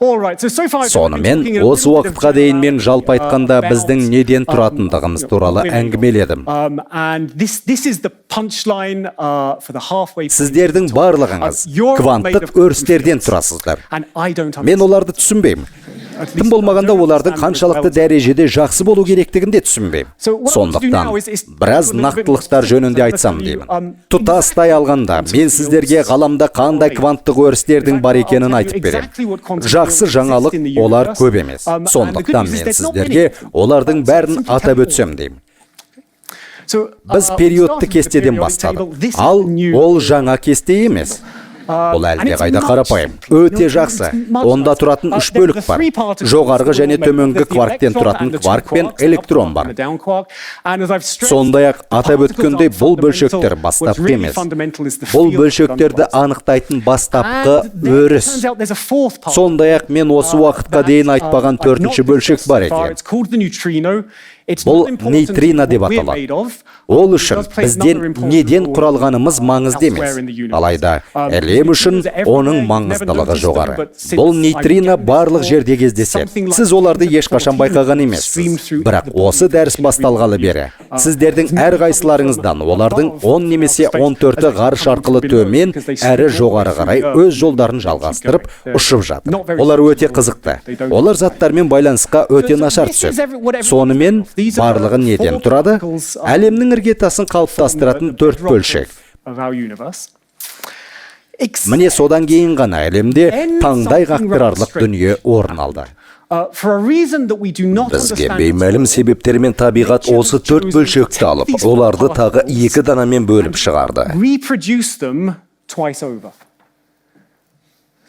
Сонымен, осы уақытқа дейін мен жалпы айтқанда біздің неден тұратындығымыз туралы әңгімеледім. Сіздердің барлығыңыз кванттық өрістерден тұрасыздар. Мен оларды түсінбеймін. Тым болмағанда олардың қаншалықты дәрежеде жақсы болу керектігін де түсінбеймін. Сондықтан, біраз нақтылықтар жөнінде айтсам деймін. Тұтастай алғанда, мен сіздерге ғаламда қандай кванттық өрістердің бар екенін айтып беремін. Жақсы жаңалық олар көп емес. Сондықтан мен сіздерге олардың бәрін атап өтсем деймін. Біз периодты кестеден бастадық. Ал ол жаңа кесте емес. Бұл әлде қайда қарапайым. Өте жақсы. Онда тұратын 3 бөлік бар. Жоғарғы және төменгі кварктен тұратын кварк пен электрон бар. Сондай-ақ атап өткендей бұл бөлшектер бастапқы емес. Бұл бөлшектерді анықтайтын бастапқы өріс. Сондай-ақ мен осы уақытқа дейін айтпаған 4-ші бөлшек бар екен. Бұл нейтрино деп аталады. Ол үшін бізден неден құралғанымыз маңызды емес. Алайда, әлем үшін оның маңыздылығы жоғары. Бұл нейтрино барлық жерде кездеседі. Сіз оларды ешқашан байқаған емессіз. Бірақ осы дәріс басталғалы бері, сіздердің әрқайсыларыңыздан олардың 10 немесе 14-і ғарыш арқылы төмен әрі жоғары қарай өз жолдарын жалғастырып ұшып жатыр. Олар өте қызықты. Олар заттармен байланысқа өте нашар түседі. Сонымен барлығы неден тұрады? Әлемнің іргетасын қалыптастыратын 4 бөлшек. Міне содан кейін ғана әлемде таңдай қақтырарлық дүние орын алды. Бізге беймәлім себептермен табиғат осы 4 бөлшекті алып, оларды тағы 2 данамен бөліп шығарды.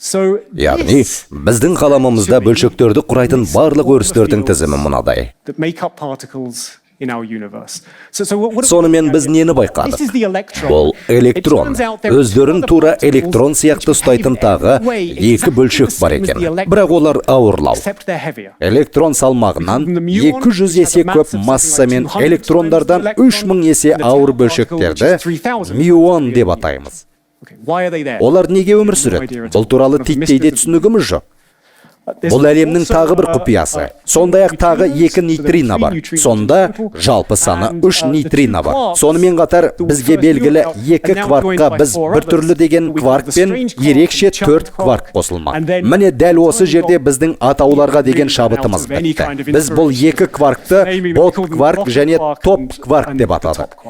Яғни, біздің қаламымызда бөлшектерді құрайтын барлық өрістердің тізімі мынадай. Сонымен біз нені байқадық? Бұл электрон. Өздерін тура электрон сияқты ұстайтын тағы 2 бөлшек бар екен. Бірақ олар ауырлау. Электрон салмағынан 200 есе көп массамен электрондардан 3000 есе ауыр бөлшектерді мюон деп атаймыз. Олар неге өмір сүреді? Бұл туралы титтейде түсінігіміз жоқ. Бұл әлемнің тағы бір құпиясы. Сондай-ақ тағы 2 нейтрино бар. Сонда жалпы саны 3 нейтрино бар. Сонымен қатар бізге белгілі 2 кваркқа біз бір түрлі деген кварк пен ерекше 4 кварк қосылмақ. Міне дәл осы жерде біздің атауларға деген шабытымыз бітті. Біз бұл 2 кваркты бот кварк және топ кварк деп атадық.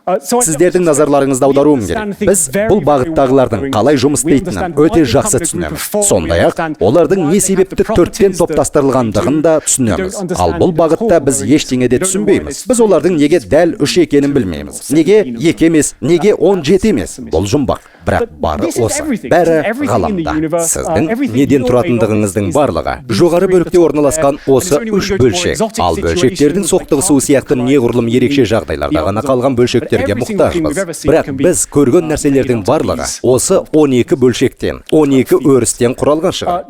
Сіздердің назарларыңызды аударуым керек. Біз бұл бағыттағылардың қалай жұмыс істейтінін өте жақсы түсінеміз. Сондай-ақ, олардың не себепті 4-тен топтастырылғандығын да түсінеміз. Ал бұл бағытта біз ештеңе де түсінбейміз. Біз олардың неге дәл 3 екенін білмейміз. Неге 2 емес, неге 17 емес. Бұл жұмбақ. Бірақ бары осы. Бәрі ғаламда. Сіздің неден тұратындығыңыздың барлығы жоғары бөлікте орналасқан осы 3 бөлшек. Ал бөлшектердің соқтығысуы сияқты неғұрлым ерекше жағдайларда ғана қалған бөлшектерге мұқтажбыз. Бірақ біз көрген нәрселердің барлығы осы 12 бөлшектен, 12 өрістен құралған шығар.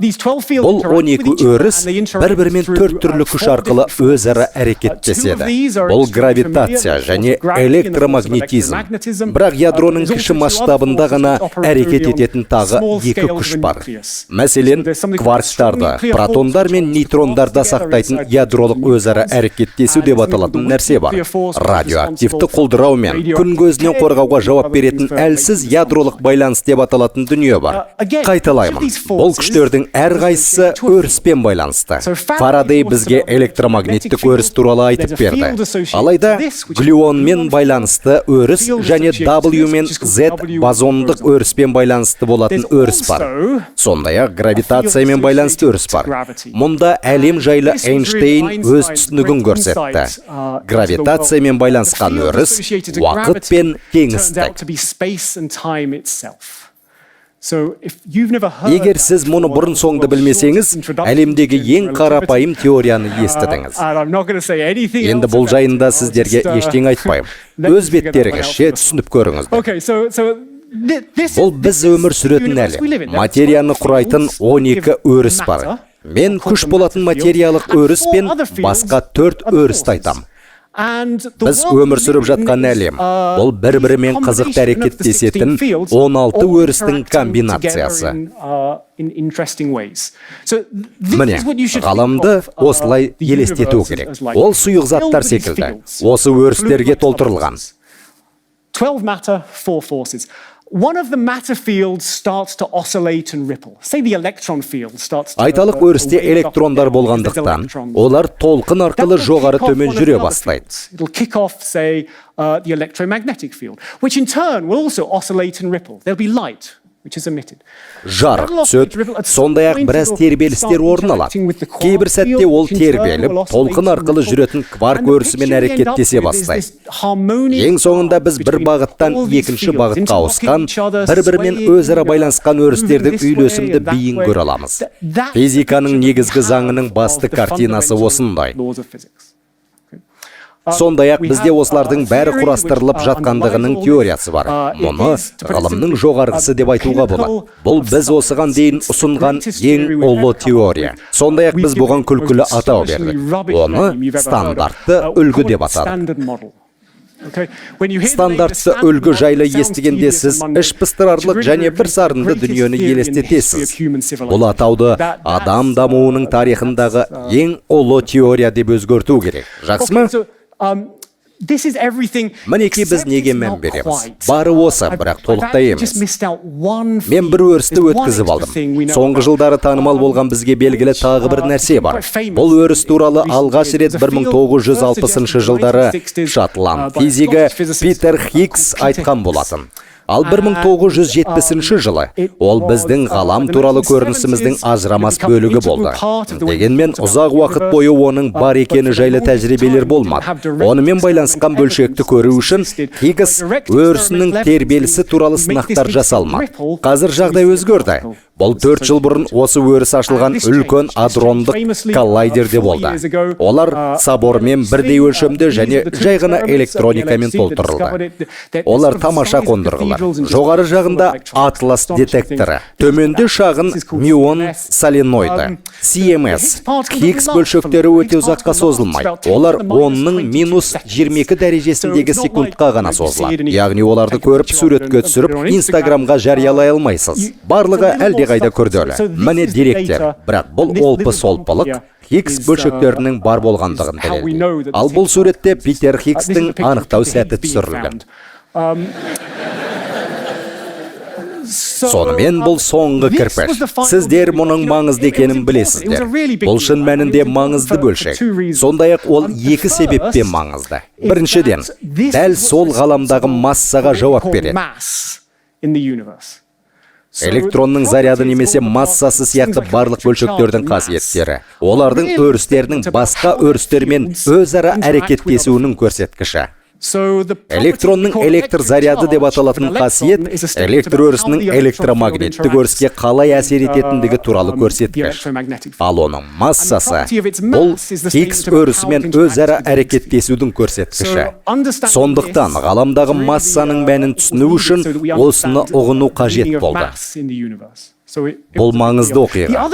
Бұл 12 өріс бір-бірімен 4 түрлі күш арқылы өзара әрекеттеседі. Бұл гравитация және электромагнетизм. Бірақ ядроның кіші масштабында ғана әрекет ететін тағы 2 күш бар. Мәселен, кварктарды, протондар мен нейтрондарда сақтайтын ядролық өзара әрекеттесу деп аталатын нәрсе бар. Радиоактивті құлдырау мен күн көзінен қорғауға жауап беретін әлсіз ядролық байланыс деп аталатын дүние бар. Қайталаймын, бұл күштердің әрқайсысы өріспен байланысты. Фарадей бізге электромагниттік өріс туралы айтып берді. Алайда, глюонмен байланысты өріс және W мен Z бозондық өріспен байланысты болатын өріс бар. Сондай-ақ гравитациямен байланысты өріс бар. Мұнда әлем жайлы Эйнштейн өз түсінігін көрсетті. Гравитациямен байланысқан өріс уақыт пен кеңістік. Егер сіз мұны бұрын соңды білмесеңіз, әлемдегі ең қарапайым теорияны естідіңіз. Енді бұл жайында сіздерге ештеңе айтпаймын. Өз беттеріңізше түсініп көріңіздер. Бұл біз өмір сүретін әлем. Материяны құрайтын 12 өріс бар. Мен күш болатын материялық өріс пен басқа 4 өрісті айтам. Біз өмір сүріп жатқан әлем. Бұл бір-бірімен қызықты әрекеттесетін 16 өрістің комбинациясы. Міне, ғаламды осылай елестету керек. Ол сұйық заттар секілді. Осы өрістерге толтырылған. 12 matter, 4 forces. One of the matter fields starts to oscillate and ripple. Say the electron field starts to Айталық өрісте электрондар болғандықтан, олар толқын арқылы жоғары төмен жүре бастайды. It'll kick off, say, the electromagnetic field, which in turn will also oscillate and ripple. There'll be light, which is emitted. Жарық түседі, сондай-ақ біраз тербелістер орын алады. Кейбір сәтте ол тербеліп, толқын арқылы жүретін кварк өрісімен әрекеттесе бастайды. Ең соңында біз бір бағыттан екінші бағытқа ауысқан, бір-бірімен өзара байланысқан өрістердің үйлесімді бейін көре аламыз. Физиканың негізгі заңының басты картинасы осындай. Сондай-ақ бізде осылардың бәрі құрастырылып жатқандығының теориясы бар. Мұны ғылымның жоғарғысы деп айтуға болады. Бұл біз осыған дейін ұсынған ең ұлы теория. Сондай-ақ біз бұған күлкілі атау бердік. Оны стандартты үлгі деп атадық. Стандартты үлгі жайлы естігенде сіз іш пыстырарлық және бір сарынды дүниені елестетесіз. Бұл атауды адам дамуының тарихындағы ең ұлы теория деп өзгерту керек. Жақсы ма? Мінеки біз неге мән береміз? Бары осы, бірақ толықтай емес. Мен бір өрісті өткізіп алдым. Соңғы жылдары танымал болған бізге белгілі тағы бір нәрсе бар. Бұл өріс туралы алғаш рет 1960 жылдары шотланд физигі Питер Хиггс айтқан болатын. Ал 1970 жылы ол біздің ғалам туралы көрінісіміздің ажырамас бөлігі болды. Дегенмен ұзақ уақыт бойы оның бар екені жайлы тәжірибелер болмады. Онымен байланысқан бөлшекті көру үшін Хиггс өрісінің тербелісі туралы сынақтар жасалмады. Қазір жағдай өзгерді. Бұл 4 жыл бұрын осы өріс ашылған үлкен адрондық коллайдерде болды. Олар собормен бірдей өлшемді және жай ғана электроникамен толтырылды. Олар тамаша қондырғылар. Жоғары жағында атлас детекторы, төменде шағын мюон соленоиды. CMS, Хиггс бөлшектері өте ұзаққа созылмайды. Олар 10-ның минус 22 дәрежесіндегі секундқа ғана созылады. Яғни оларды көріп суретке түсіріп, Инстаграмға жариялай алмайсыз. Барлығы әлде әлдеқайда күрделі. Міне деректер, бірақ бұл олпы-солпылық Хиггс бөлшектерінің бар болғандығын дәлелдейді. Ал бұл суретте Питер Хиггстің анықтау сәті түсірілген. Сонымен бұл соңғы кірпіш. Сіздер мұның маңызды екенін білесіздер. Бұл шын мәнінде маңызды бөлшек. Сондай-ақ ол екі себеппен маңызды. Біріншіден, дәл сол ғаламдағы массаға жауап береді. Электронның заряды немесе массасы сияқты барлық бөлшектердің қасиеттері, олардың өрістерінің басқа өрістермен өзара әрекеттесуінің көрсеткіші. Электронның электр заряды деп аталатын қасиет электр өрісінің электромагниттік өріске қалай әсер ететіндігі туралы көрсеткіш. Ал оның массасы бұл Хиггс өрісімен өзара әрекеттесудің көрсеткіші. Сондықтан ғаламдағы массаның мәнін түсіну үшін осыны ұғыну қажет болды. Бұл маңызды оқиға.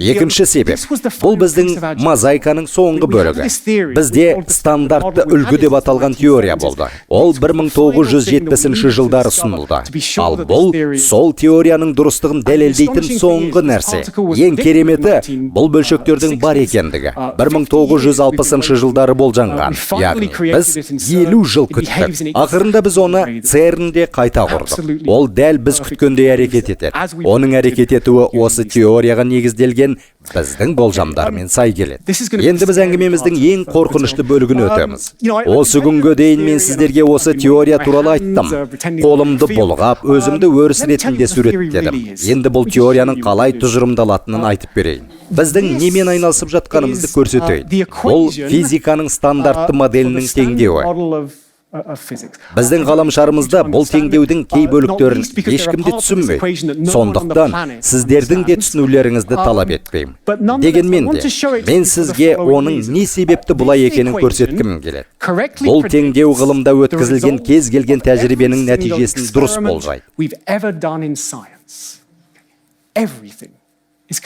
Екінші себеп, бұл біздің мозаиканың соңғы бөлігі. Бізде стандартты үлгі деп аталған теория болды. Ол 1970 жылдары ұсынылды. Ал бұл сол теорияның дұрыстығын дәлелдейтін соңғы нәрсе. Ең кереметі, бұл бөлшектердің бар екендігі 1960 жылдары болжанған. Яғни, біз 50 жыл күттік. Ақырында біз оны ЦЕРНде қайта құрдық. Ол дәл біз күткендей әрекет етеді. Оның әрекет етуі осы теорияға негізделген біздің болжамдармен сай келеді. Енді біз әңгімеміздің ең қорқынышты бөлігін өтеміз. Осы күнге дейін мен сіздерге осы теория туралы айттым. Қолымды бұлғап, өзімді өріс ретінде суреттедім. Енді бұл теорияның қалай тұжырымдалатынын айтып берейін. Біздің немен айналысып жатқанымызды көрсетейін. Бұл физиканың стандартты моделінің теңдеуі. Біздің ғаламшарымызда бұл теңдеудің кей бөліктерін ешкімде түсінбейді. Сондықтан сіздердің де түсінулеріңізді талап етпеймін. Дегенмен де, мен сізге оның не себепті бұлай екенін көрсеткім келеді. Бұл теңдеу ғылымда өткізілген кез келген тәжірибенің нәтижесін дұрыс болжайды.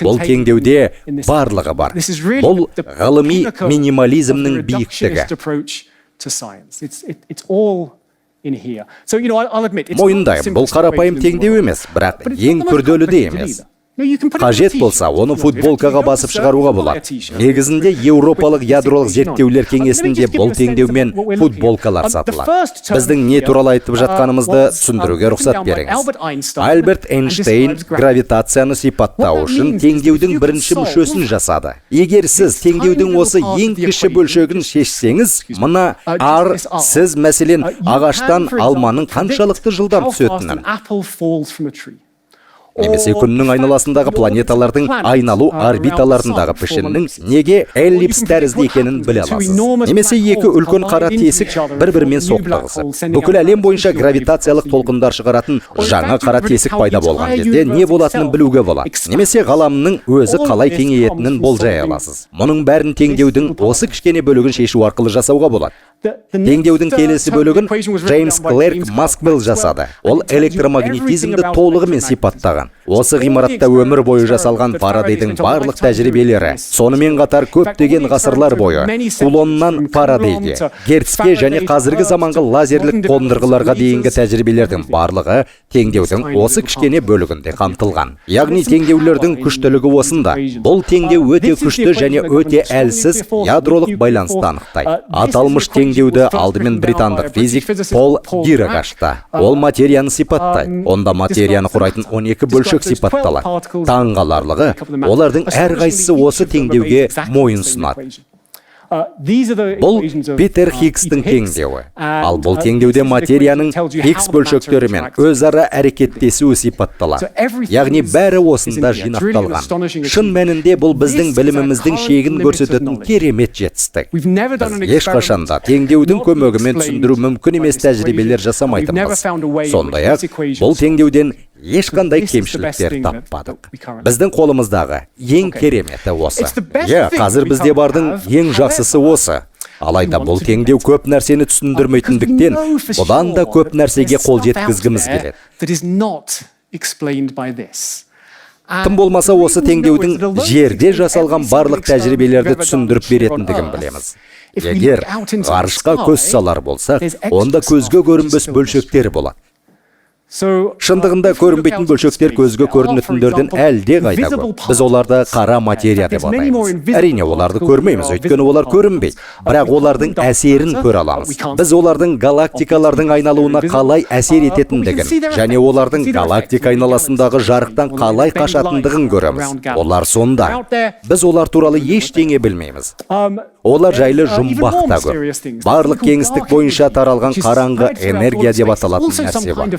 Бұл теңдеуде барлығы бар. Бұл ғылыми минимализмнің биіктігі. Мойындаймын, бұл қарапайым теңдеу емес, бірақ ең күрделі де емес. Қажет болса, оны футболкаға басып шығаруға болады. Негізінде Еуропалық ядролық зерттеулер кеңесінде бұл теңдеумен футболкалар сатылады. Біздің не туралы айтып жатқанымызды түсіндіруге рұқсат беріңіз. Альберт Эйнштейн гравитацияны сипаттау үшін теңдеудің бірінші мүшесін жасады. Егер сіз теңдеудің осы ең кіші бөлшегін шешсеңіз, мына R сіз мәселен ағаштан алманың қаншалықты жылдам түсетінін, немесе күннің айналасындағы планеталардың айналу орбиталарындағы пішіннің неге эллипс тәрізді екенін біле аласыз. Немесе екі үлкен қара тесік бір-бірімен соқтығысып, бүкіл әлем бойынша гравитациялық толқындар шығаратын жаңа қара тесік пайда болған кезде не болатынын білуге болады. Немесе ғаламның өзі қалай кеңейетінін болжай аласыз. Мұның бәрін теңдеудің осы кішкене бөлігін шешу арқылы жасауға болады. Теңдеудің келесі бөлігін Джеймс Клерк Масквелл жасады. Ол электромагнетизмді толығымен сипаттаған. Осы ғимаратта өмір бойы жасалған Фарадейдің барлық тәжірибелері, сонымен қатар көптеген ғасырлар бойы кулоннан Фарадейге, Герцке және қазіргі заманғы лазерлік қондырғыларға дейінгі тәжірибелердің барлығы теңдеудің осы кішкене бөлігінде қамтылған. Яғни теңдеулердің күштілігі осында. Бұл теңдеу өте күшті және өте әлсіз ядролық байланысты анықтайды. Аталмыш теңдеуді алдымен британдық физик Пол Дирак ашты. Ол материяны сипаттайды. Онда материяны құрайтын 12 бөлшек сипатталады. Таңғаларлығы, олардың әрқайсысы осы теңдеуге мойын ұсынады. Бұл Питер Хиггстің теңдеуі. Ал бұл теңдеуде материяның Хиггс бөлшектерімен өзара әрекеттесуі сипатталады. Яғни бәрі осында жинақталған. Шын мәнінде бұл біздің біліміміздің шегін көрсететін керемет жетістік. Біз ешқашанда теңдеудің көмегімен түсіндіру мүмкін емес тәжірибелер жасамайтынбыз. Сондай-ақ, бұл теңдеуден ешқандай кемшіліктер таппадық. Біздің қолымыздағы ең кереметі осы. Қазір бізде бардың ең жақсысы осы. Алайда бұл теңдеу көп нәрсені түсіндірмейтіндіктен, бұдан да көп нәрсеге қол жеткізгіміз келеді. Тым болмаса осы теңдеудің жерде жасалған барлық тәжірибелерді түсіндіріп беретіндігін білеміз. Егер ғарышқа көз салар болсақ, онда көзге көрінбес бөлшектер болады. Шындығында көрінбейтін бөлшектер көзге көрінетіндерден әлде қайда көп. Біз оларды қара материя деп атаймыз. Әрине, оларды көрмейміз, өйткені олар көрінбейді. Бірақ олардың әсерін көре аламыз. Біз олардың галактикалардың айналуына қалай әсер ететіндігін, және олардың галактика айналасындағы жарықтан қалай қашатындығын көреміз. Олар сонда. Біз олар туралы ештеңе білмейміз. Олар жайлы жұмбақ та көп. Барлық кеңістік бойынша таралған қараңғы энергия деп аталатын нәрсе бар.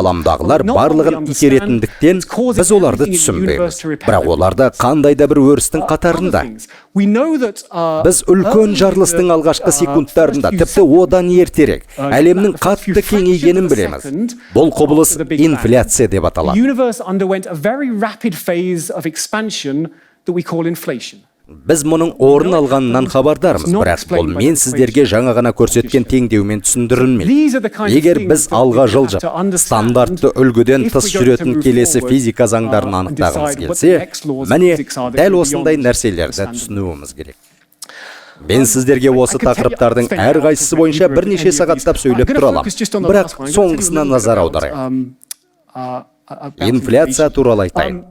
Ғаламдағылар барлығын итеретіндіктен біз оларды түсінбейміз. Бірақ оларда қандай да бір өрістің қатарында. Біз үлкен жарылыстың алғашқы секундтарында, тіпті одан ертерек, әлемнің қатты кеңейгенін білеміз. Бұл құбылыс инфляция деп аталады. Біз мұның орын алғанынан хабардармыз, бірақ бұл мен сіздерге жаңа ғана көрсеткен теңдеумен түсіндірілмейді. Егер біз алға жылжып, стандартты үлгіден тыс жүретін келесі физика заңдарын анықтағымыз келсе, міне дәл осындай нәрселерді түсінуіміз керек. Мен сіздерге осы тақырыптардың әрқайсысы бойынша бірнеше сағаттап сөйлеп тұра аламын, бірақ соңғысына назар аударайын. Инфляция туралы айтайын.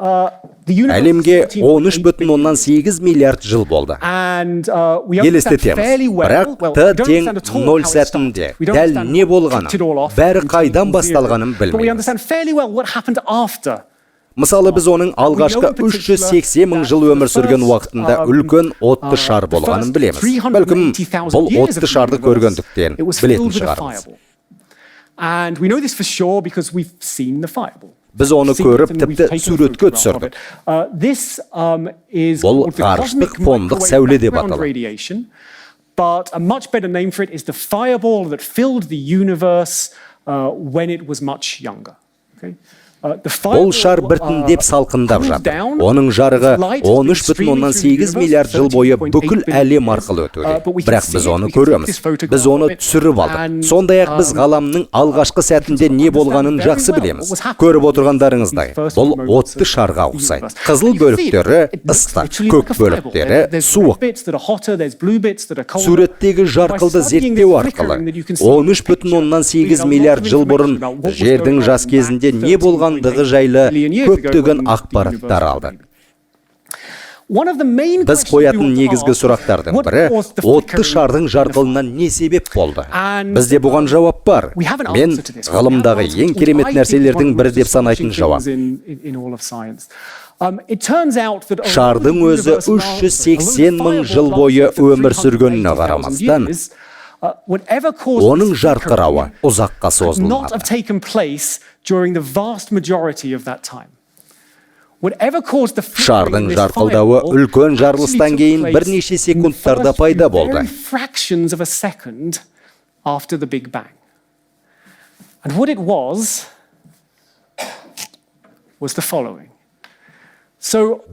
Әлемге 13,8 миллиард жыл болды. Елестетеміз, бірақ Т тең 0 сәтінде дәл не болғанын, бәрі қайдан басталғанын білмейміз. Мысалы, біз оның алғашқы 380 мың жыл өмір сүрген уақытында үлкен отты шар болғанын білеміз. Бәлкім, бұл отты шарды көргендіктен білетін шығармыз. Біз оны көріп, тіпті суретке түсірдік. Бұл ғарыштық фондық сәуле деп аталады. But a much better name for it is the fireball that filled the universe when it was much younger. Okay? Ол шар біртіндеп салқындап жатыр. Оның жарығы 13,8 миллиард жыл бойы бүкіл әлем арқылы өтуде. Бірақ біз оны көреміз. Біз оны түсіріп алдық. Сондай-ақ біз ғаламның алғашқы сәтінде не болғанын жақсы білеміз. Көріп отырғандарыңыздай, бұл отты шарға ұқсайды. Қызыл бөліктері ыстық, көк бөліктері суық. Суреттегі жарқылды зерттеу арқылы 13,8 миллиард жыл бұрын жердің жас кезінде не болған жайлы көптеген ақпараттар алды. Біз қоятын негізгі сұрақтардың бірі, отты шардың жарқылынан не себеп болды? Бізде бұған жауап бар. Мен ғылымдағы ең керемет нәрселердің бірі деп санайтын жауап. Шардың өзі 380 мың жыл бойы өмір сүргеніне қарамастан, оның жарқырауы ұзаққа созылмады. Шардың жарқылдауы үлкен жарылыстан кейін бірнеше секундтарда пайда болды.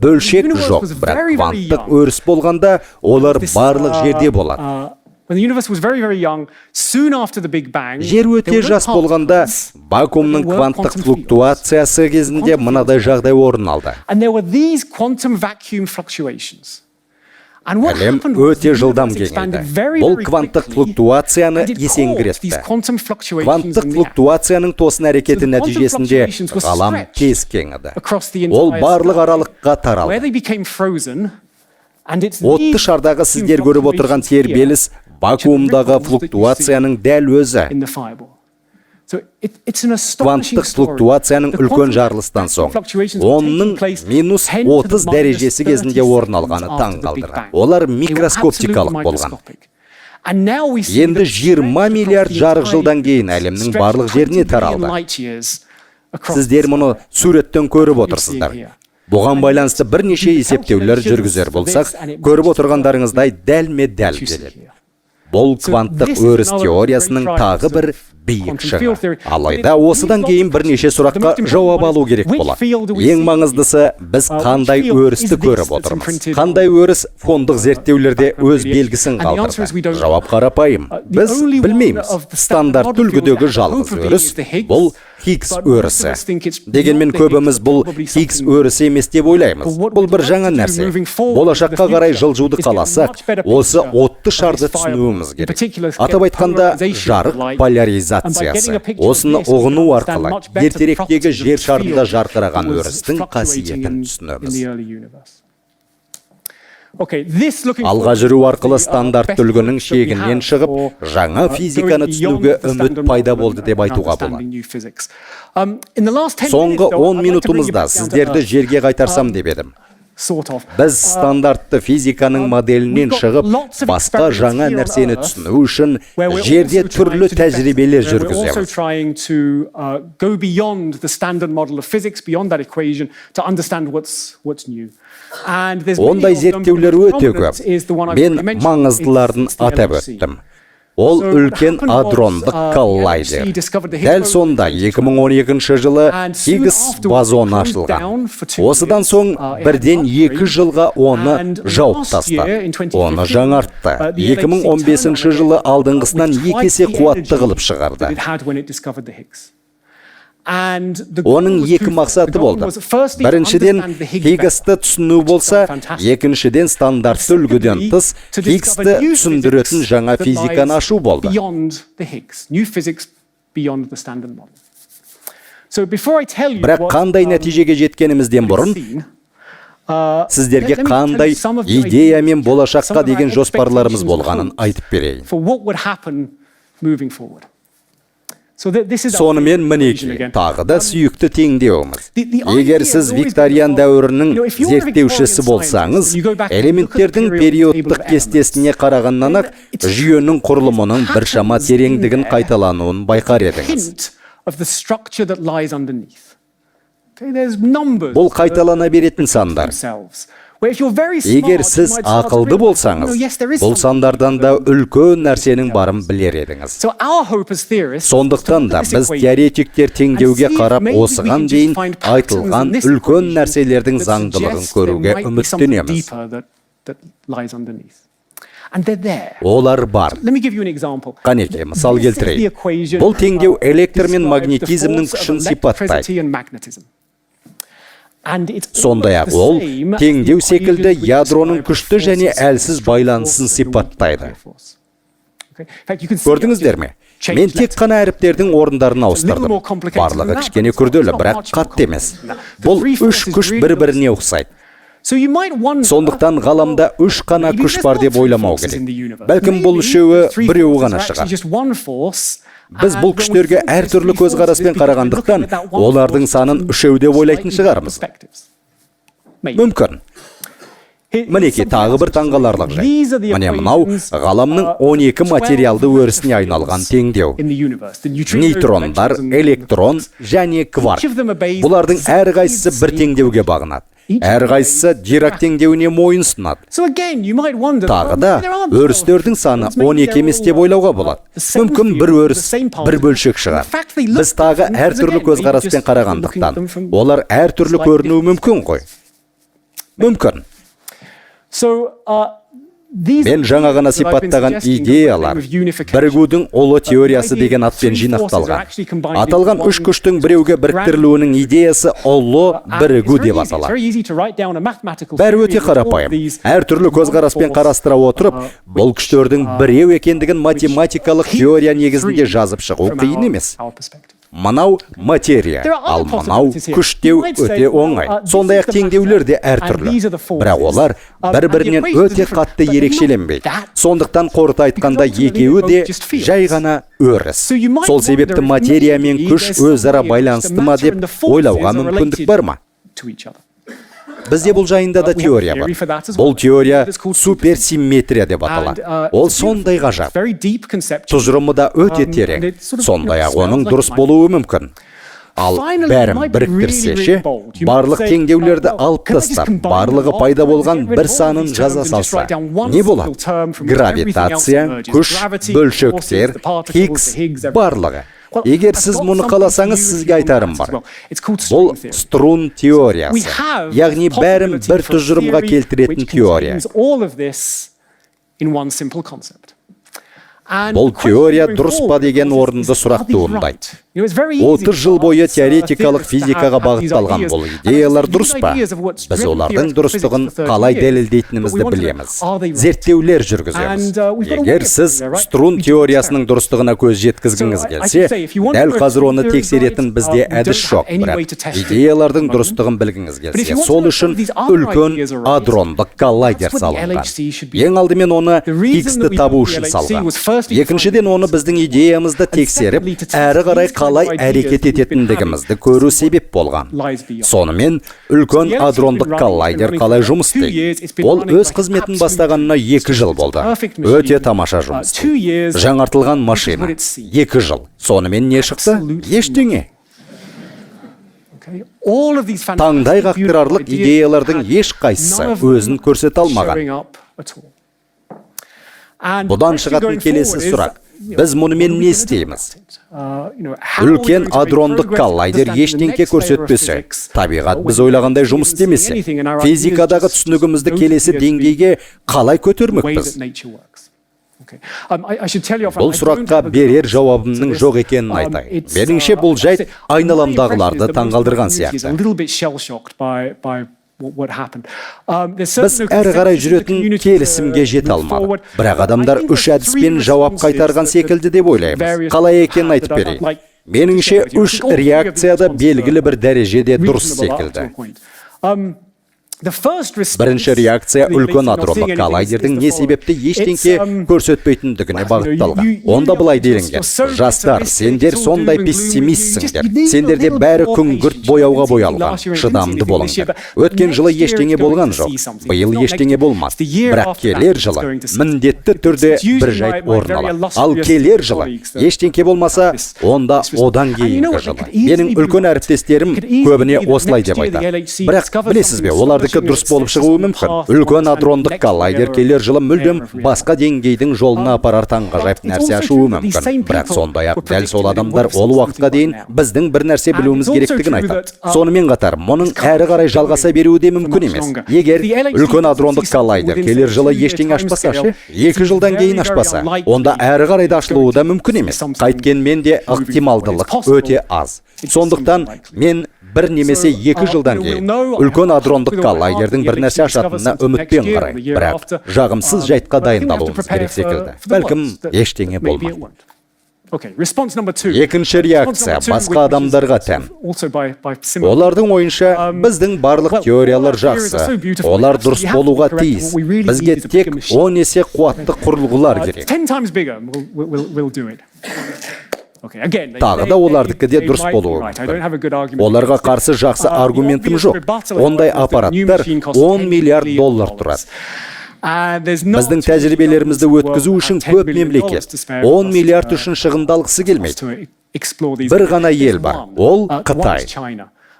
Бөлшек жоқ, бірақ кванттық өріс болғанда олар барлық жерде болады. Жер өте жас болғанда, вакуумның кванттық флуктуациясы кезінде мынадай жағдай орын алды. Әлем өте жылдам кеңейді. Бұл кванттық флуктуацияны есеңгіретті. Кванттық флуктуацияның тосын әрекеті нәтижесінде ғалам тез кеңіді. Ол барлық аралыққа таралды. Отты шардағы сіздер көріп отырған тербеліс вакуумдағы флуктуацияның дәл өзі. Кванттық флуктуацияның үлкен жарылыстан соң, оның -30 дәрежесі кезінде орын алғаны таң қалдырды. Олар микроскоптикалық болған. Енді 20 миллиард жарық жылдан кейін әлемнің барлық жеріне таралды. Сіздер мұны суреттен көріп отырсыздар. Бұған байланысты бірнеше есептеулер жүргізер болсақ, көріп отырғандарыңыздай дәлме-дәл келеді. Бұл кванттық өріс теориясының тағы бір биік шыңы. Алайда осыдан кейін бірнеше сұраққа жауап алу керек болады. Ең маңыздысы, біз қандай өрісті көріп отырмыз? Қандай өріс фондық зерттеулерде өз белгісін қалдырды? Жауап қарапайым. Біз білмейміз. Стандарт үлгідегі жалғыз өріс бұл Хиггс өрісі. Дегенмен көбіміз бұл Хиггс өрісі емес деп ойлаймыз. Бұл бір жаңа нәрсе. Болашаққа қарай жылжуды қаласақ, осы отты шарды түсінуіміз түсінуіміз керек. Атап айтқанда, жарық поляризациясы. Осыны ұғыну арқылы ертеректегі жер шарында жарқыраған өрістің қасиетін түсінеміз. Алға жүру арқылы стандарт үлгінің шегінен шығып, жаңа физиканы түсінуге үміт пайда болды деп айтуға болады. Соңғы 10 минутымызда сіздерді жерге қайтарсам деп едім. Біз стандартты физиканың моделінен шығып, басқа жаңа нәрсені түсіну үшін жерде түрлі тәжірибелер жүргіземіз. Ондай зерттеулер өте көп. Мен маңыздыларын атап өттім. Ол үлкен адрондық коллайдер. Дәл сонда 2012 жылы Хиггс бозоны ашылған. Осыдан соң бірден 2 жылға оны жауып тастады. Оны жаңартты. 2015 жылы алдыңғысынан 2 есе қуатты қылып шығарды. Оның 2 мақсаты болды. Біріншіден, Хиггсті түсіну болса, екіншіден стандартты үлгіден тыс Хиггсті түсіндіретін жаңа физиканы ашу болды. Бірақ қандай нәтижеге жеткенімізден бұрын, сіздерге қандай идея мен болашаққа деген жоспарларымыз болғанын айтып берейін. Сонымен мінеки, тағы да сүйікті теңдеуіміз. Егер сіз викториан дәуірінің зерттеушісі болсаңыз, элементтердің периодтық кестесіне қарағаннан-ақ жүйенің құрылымының біршама тереңдігін қайталануын байқар едіңіз. Бұл қайталана беретін сандар. Егер сіз ақылды болсаңыз, бұл сандардан да үлкен нәрсенің барын білер едіңіз. Сондықтан да біз теоретиктер теңдеуге қарап осыған дейін айтылған үлкен нәрселердің заңдылығын көруге үміттенеміз. Олар бар. Қанеке, мысал келтірейін. Бұл теңдеу электр мен магнетизмнің күшін сипаттайды. Сондай-ақ ол теңдеу секілді ядроның күшті және әлсіз байланысын сипаттайды. Көрдіңіздер ме? Мен тек қана әріптердің орындарын ауыстырдым. Барлығы кішкене күрделі, бірақ қатты емес. Бұл 3 күш бір-біріне ұқсайды. Сондықтан ғаламда 3 қана күш бар деп ойламау керек. Бәлкім бұл үшеуі біреуі ғана шығар. Біз бұл күштерге әртүрлі көзқараспен қарағандықтан, олардың санын үшеуде ойлайтын шығармыз. Мүмкін. Мінеки, тағы бір таңғаларлық жай. Міне мынау ғаламның 12 материалды өрісіне айналған теңдеу. Нейтрондар, электрон және кварк. Бұлардың әрқайсысы бір теңдеуге бағынады. Әрқайсысы Дирак теңдеуіне мойын ұсынады. Тағы да өрістердің саны 12 емес деп ойлауға болады. Мүмкін бір өріс, бір бөлшек шығар. Біз тағы әртүрлі көзқараспен қарағандықтан, олар әртүрлі көрінуі мүмкін ғой. Мүмкін. Мен жаңа ғана сипаттаған идеялар бірігудің ұлы теориясы деген атпен жинақталған. Аталған 3 күштің біреуге біріктірілуінің идеясы ұлы бірігу деп аталады. Бәрі өте қарапайым. Әртүрлі көзқараспен қарастыра отырып, бұл күштердің біреу екендігін математикалық теория негізінде жазып шығу қиын емес. Мынау материя, ал мынау күштеу өте оңай. Сондай-ақ теңдеулер де әртүрлі. Бірақ олар бір-бірінен өте қатты ерекшеленбейді. Сондықтан қорыта айтқанда екеуі де жай ғана өріс. Сол себепті материя мен күш өзара байланысты ма деп ойлауға мүмкіндік бар ма? Бізде бұл жайында да теория бар. Бұл теория суперсимметрия деп аталады. Ол сондай ғажап. Тұжырымы да өте терең. Сондай-ақ оның дұрыс болуы мүмкін. Ал бәрін біріктірсе, барлық теңдеулерді алып тастап, барлығы пайда болған бір санын жаза салса, не болады? Гравитация, күш, бөлшектер, Хиггс, барлығы. Егер сіз мұны қаласаңыз, сізге айтарым бар. Бұл струн теориясы. Яғни бәрін бір тұжырымға келтіретін теория. Бұл теория дұрыс па деген орынды сұрақ туындайды. 30 жыл бойы теоретикалық физикаға бағытталған бұл идеялар дұрыс па? Біз олардың дұрыстығын қалай дәлелдейтінімізді білеміз. Зерттеулер жүргіземіз. Егер сіз струн теориясының дұрыстығына көз жеткізгіңіз келсе, дәл қазір оны тексеретін бізде әдіс жоқ, бірақ идеялардың дұрыстығын білгіңіз келсе, сол үшін үлкен адрондық коллайдер салынған. Ең алдымен оны X-ті табу үшін салған. Екіншіден оны біздің идеямызды тексеріп, әрі қарай қалай әрекет ететіндігімізді көру себеп болған. Сонымен, үлкен адрондық коллайдер қалай жұмыс істейді? Ол өз қызметін бастағанына 2 жыл болды. Өте тамаша жұмыс. Жаңартылған машина. 2 жыл. Сонымен не шықты? Ештеңе. Таңдай қақтырарлық идеялардың ешқайсысы өзін көрсете алмаған. Бұдан шығатын келесі сұрақ. Біз мұнымен не істейміз? Үлкен адрондық коллайдер ештеңке көрсетпесе, табиғат біз ойлағандай жұмыс істемесе, физикадағы түсінігімізді келесі деңгейге қалай көтермекпіз? Бұл сұраққа берер жауабымның жоқ екенін айтайын. Меніңше бұл жайт айналамдағыларды таңғалдырған сияқты. Біз әрі қарай жүретін келісімге жете алмадық. Бірақ адамдар 3 әдіспен жауап қайтарған секілді деп ойлаймыз. Қалай екенін айтып берейін. Меніңше 3 реакцияда белгілі бір дәрежеде дұрыс секілді. Бірінші реакция үлкен адрондық коллайдердің не себепті ештеңке көрсетпейтіндігіне бағытталған. Онда былай делінген: жастар, сендер сондай пессимистсіңдер. Сендерде бәрі күңгірт бояуға боялған. Шыдамды болыңдар. Өткен жылы ештеңе болған жоқ. Биыл ештеңе болмас. Бірақ келер жылы міндетті түрде бір жайт орын алады. Ал келер жылы ештеңе болмаса, онда одан кейінгі жылы. Менің үлкен әріптестерім көбіне осылай деп айтады. Бірақ білесіз бе, олардың дұрыс болып шығуы мүмкін. Үлкен адрондық коллайдер келер жылы мүлдем басқа деңгейдің жолына апарар таңғажайып нәрсе ашуы мүмкін. Бірақ сондай-ақ дәл сол адамдар ол уақытқа дейін біздің бір нәрсе білуіміз керектігін айтады. Сонымен қатар, мұның әрі қарай жалғаса беруі де мүмкін емес. Егер үлкен адрондық коллайдер келер жылы ештеңе ашпаса, 2 жылдан кейін ашпаса, онда әрі қарай да ашылуы да мүмкін емес. Қайткенмен де ықтималдылық өте аз. Сондықтан мен бір немесе 2 жылдан кейін үлкен адрондық коллайдердің бір нәрсе ашатынына үмітпен қараймын. Бірақ жағымсыз жайтқа дайындалуымыз керек секілді. Бәлкім ештеңе болмайды. Екінші реакция басқа адамдарға тән. Олардың ойынша біздің барлық теориялар жақсы. Олар дұрыс болуға тиіс. Бізге тек 10 есе қуатты құрылғылар керек. Тағы да олардікі де дұрыс болуы мүмкін. Оларға қарсы жақсы аргументім жоқ. Ондай аппараттар 10 миллиард доллар тұрады. Біздің тәжірибелерімізді өткізу үшін көп мемлекет 10 миллиард үшін шығындалғысы келмейді. Бір ғана ел бар, ол Қытай.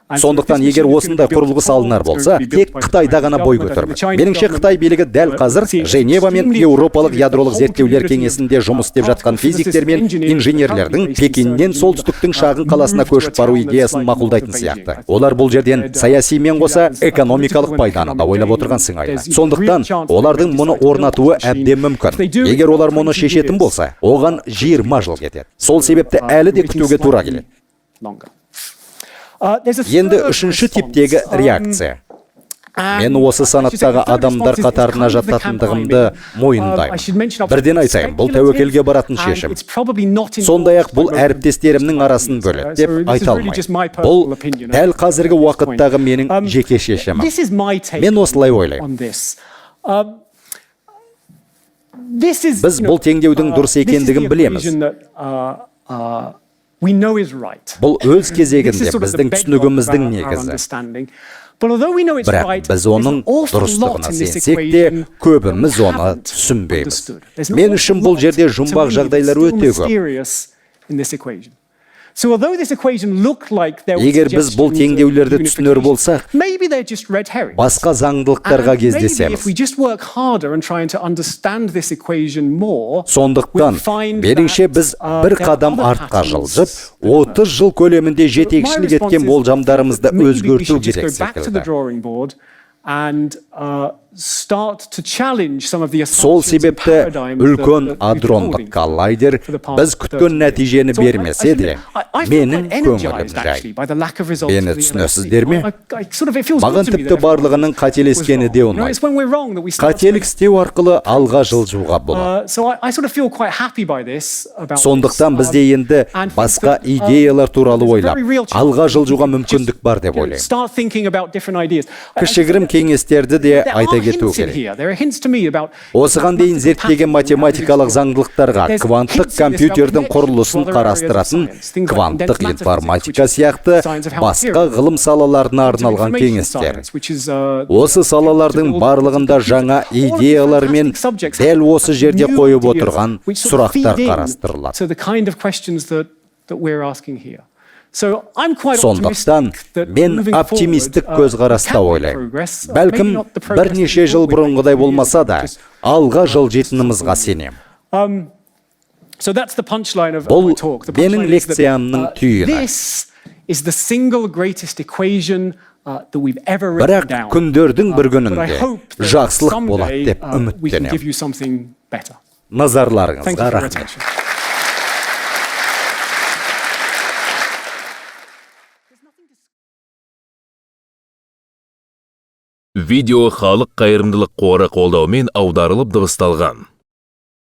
Сондықтан егер осындай құрылғы салынар болса, тек Қытайда ғана бой көтермек. Меніңше Қытай билігі дәл қазір Женева мен Еуропалық ядролық зерттеулер кеңесінде жұмыс істеп жатқан физиктер мен инженерлердің Пекиннен солтүстіктің шағын қаласына көшіп бару идеясын мақұлдайтын сияқты. Олар бұл жерден саясимен қоса экономикалық пайданы да ойлап отырған сыңайлы. Сондықтан олардың мұны орнатуы әбден мүмкін. Егер олар мұны шешетін болса, оған 20 жыл кетеді. Сол себепті әлі де күтуге тура келеді. Енді 3-ші типтегі реакция. Мен осы санаттағы адамдар қатарына жататындығымды мойындаймын. Бірден айтайын, бұл тәуекелге баратын шешім. Сондай-ақ бұл әріптестерімнің арасын бөледі деп айта алмаймын. Бұл дәл қазіргі уақыттағы менің жеке шешімім. Мен осылай ойлаймын. Біз бұл теңдеудің дұрыс екендігін білеміз. Бұл өз кезегінде біздің түсінігіміздің негізі. Бірақ біз оның дұрыстығына сенсек те, көбіміз оны түсінбейміз. Мен үшін бұл жерде жұмбақ жағдайлар өте көп. Егер біз бұл теңдеулерді түсінер болсақ, басқа заңдылықтарға кездесеміз. Сондықтан, меніңше біз бір қадам артқа жылжып, 30 жыл көлемінде жетекшілік еткен болжамдарымызды өзгерту керек секілді. Сол себепті үлкен адрондық коллайдер біз күткен нәтижені бермесе де, менің көңілім жай. Мені түсінесіздер ме? Маған тіпті барлығының қателескені де ұнайды. Қателік істеу арқылы алға жылжуға болады. Сондықтан бізде енді басқа идеялар туралы ойлап, алға жылжуға мүмкіндік бар деп ойлаймын. Кішігірім кеңестерді де айта кету керек. Осыған дейін зерттеген математикалық заңдылықтарға кванттық компьютердің құрылысын қарастыратын кванттық информатика сияқты басқа ғылым салаларына арналған кеңестер. Осы салалардың барлығында жаңа идеялар мен дәл осы жерде қойып отырған сұрақтар қарастырылады. Сондықтан мен оптимистік көзқараста ойлаймын. Бәлкім бірнеше жыл бұрынғыдай болмаса да, алға жылжитынымызға сенем. Бұл менің лекциямның түйіні. Бірақ күндердің бір күнінде жақсылық болады деп үміттенемін. Назарларыңызға рахмет. Видео Халық қайырымдылық қоры қолдауымен аударылып дыбысталған.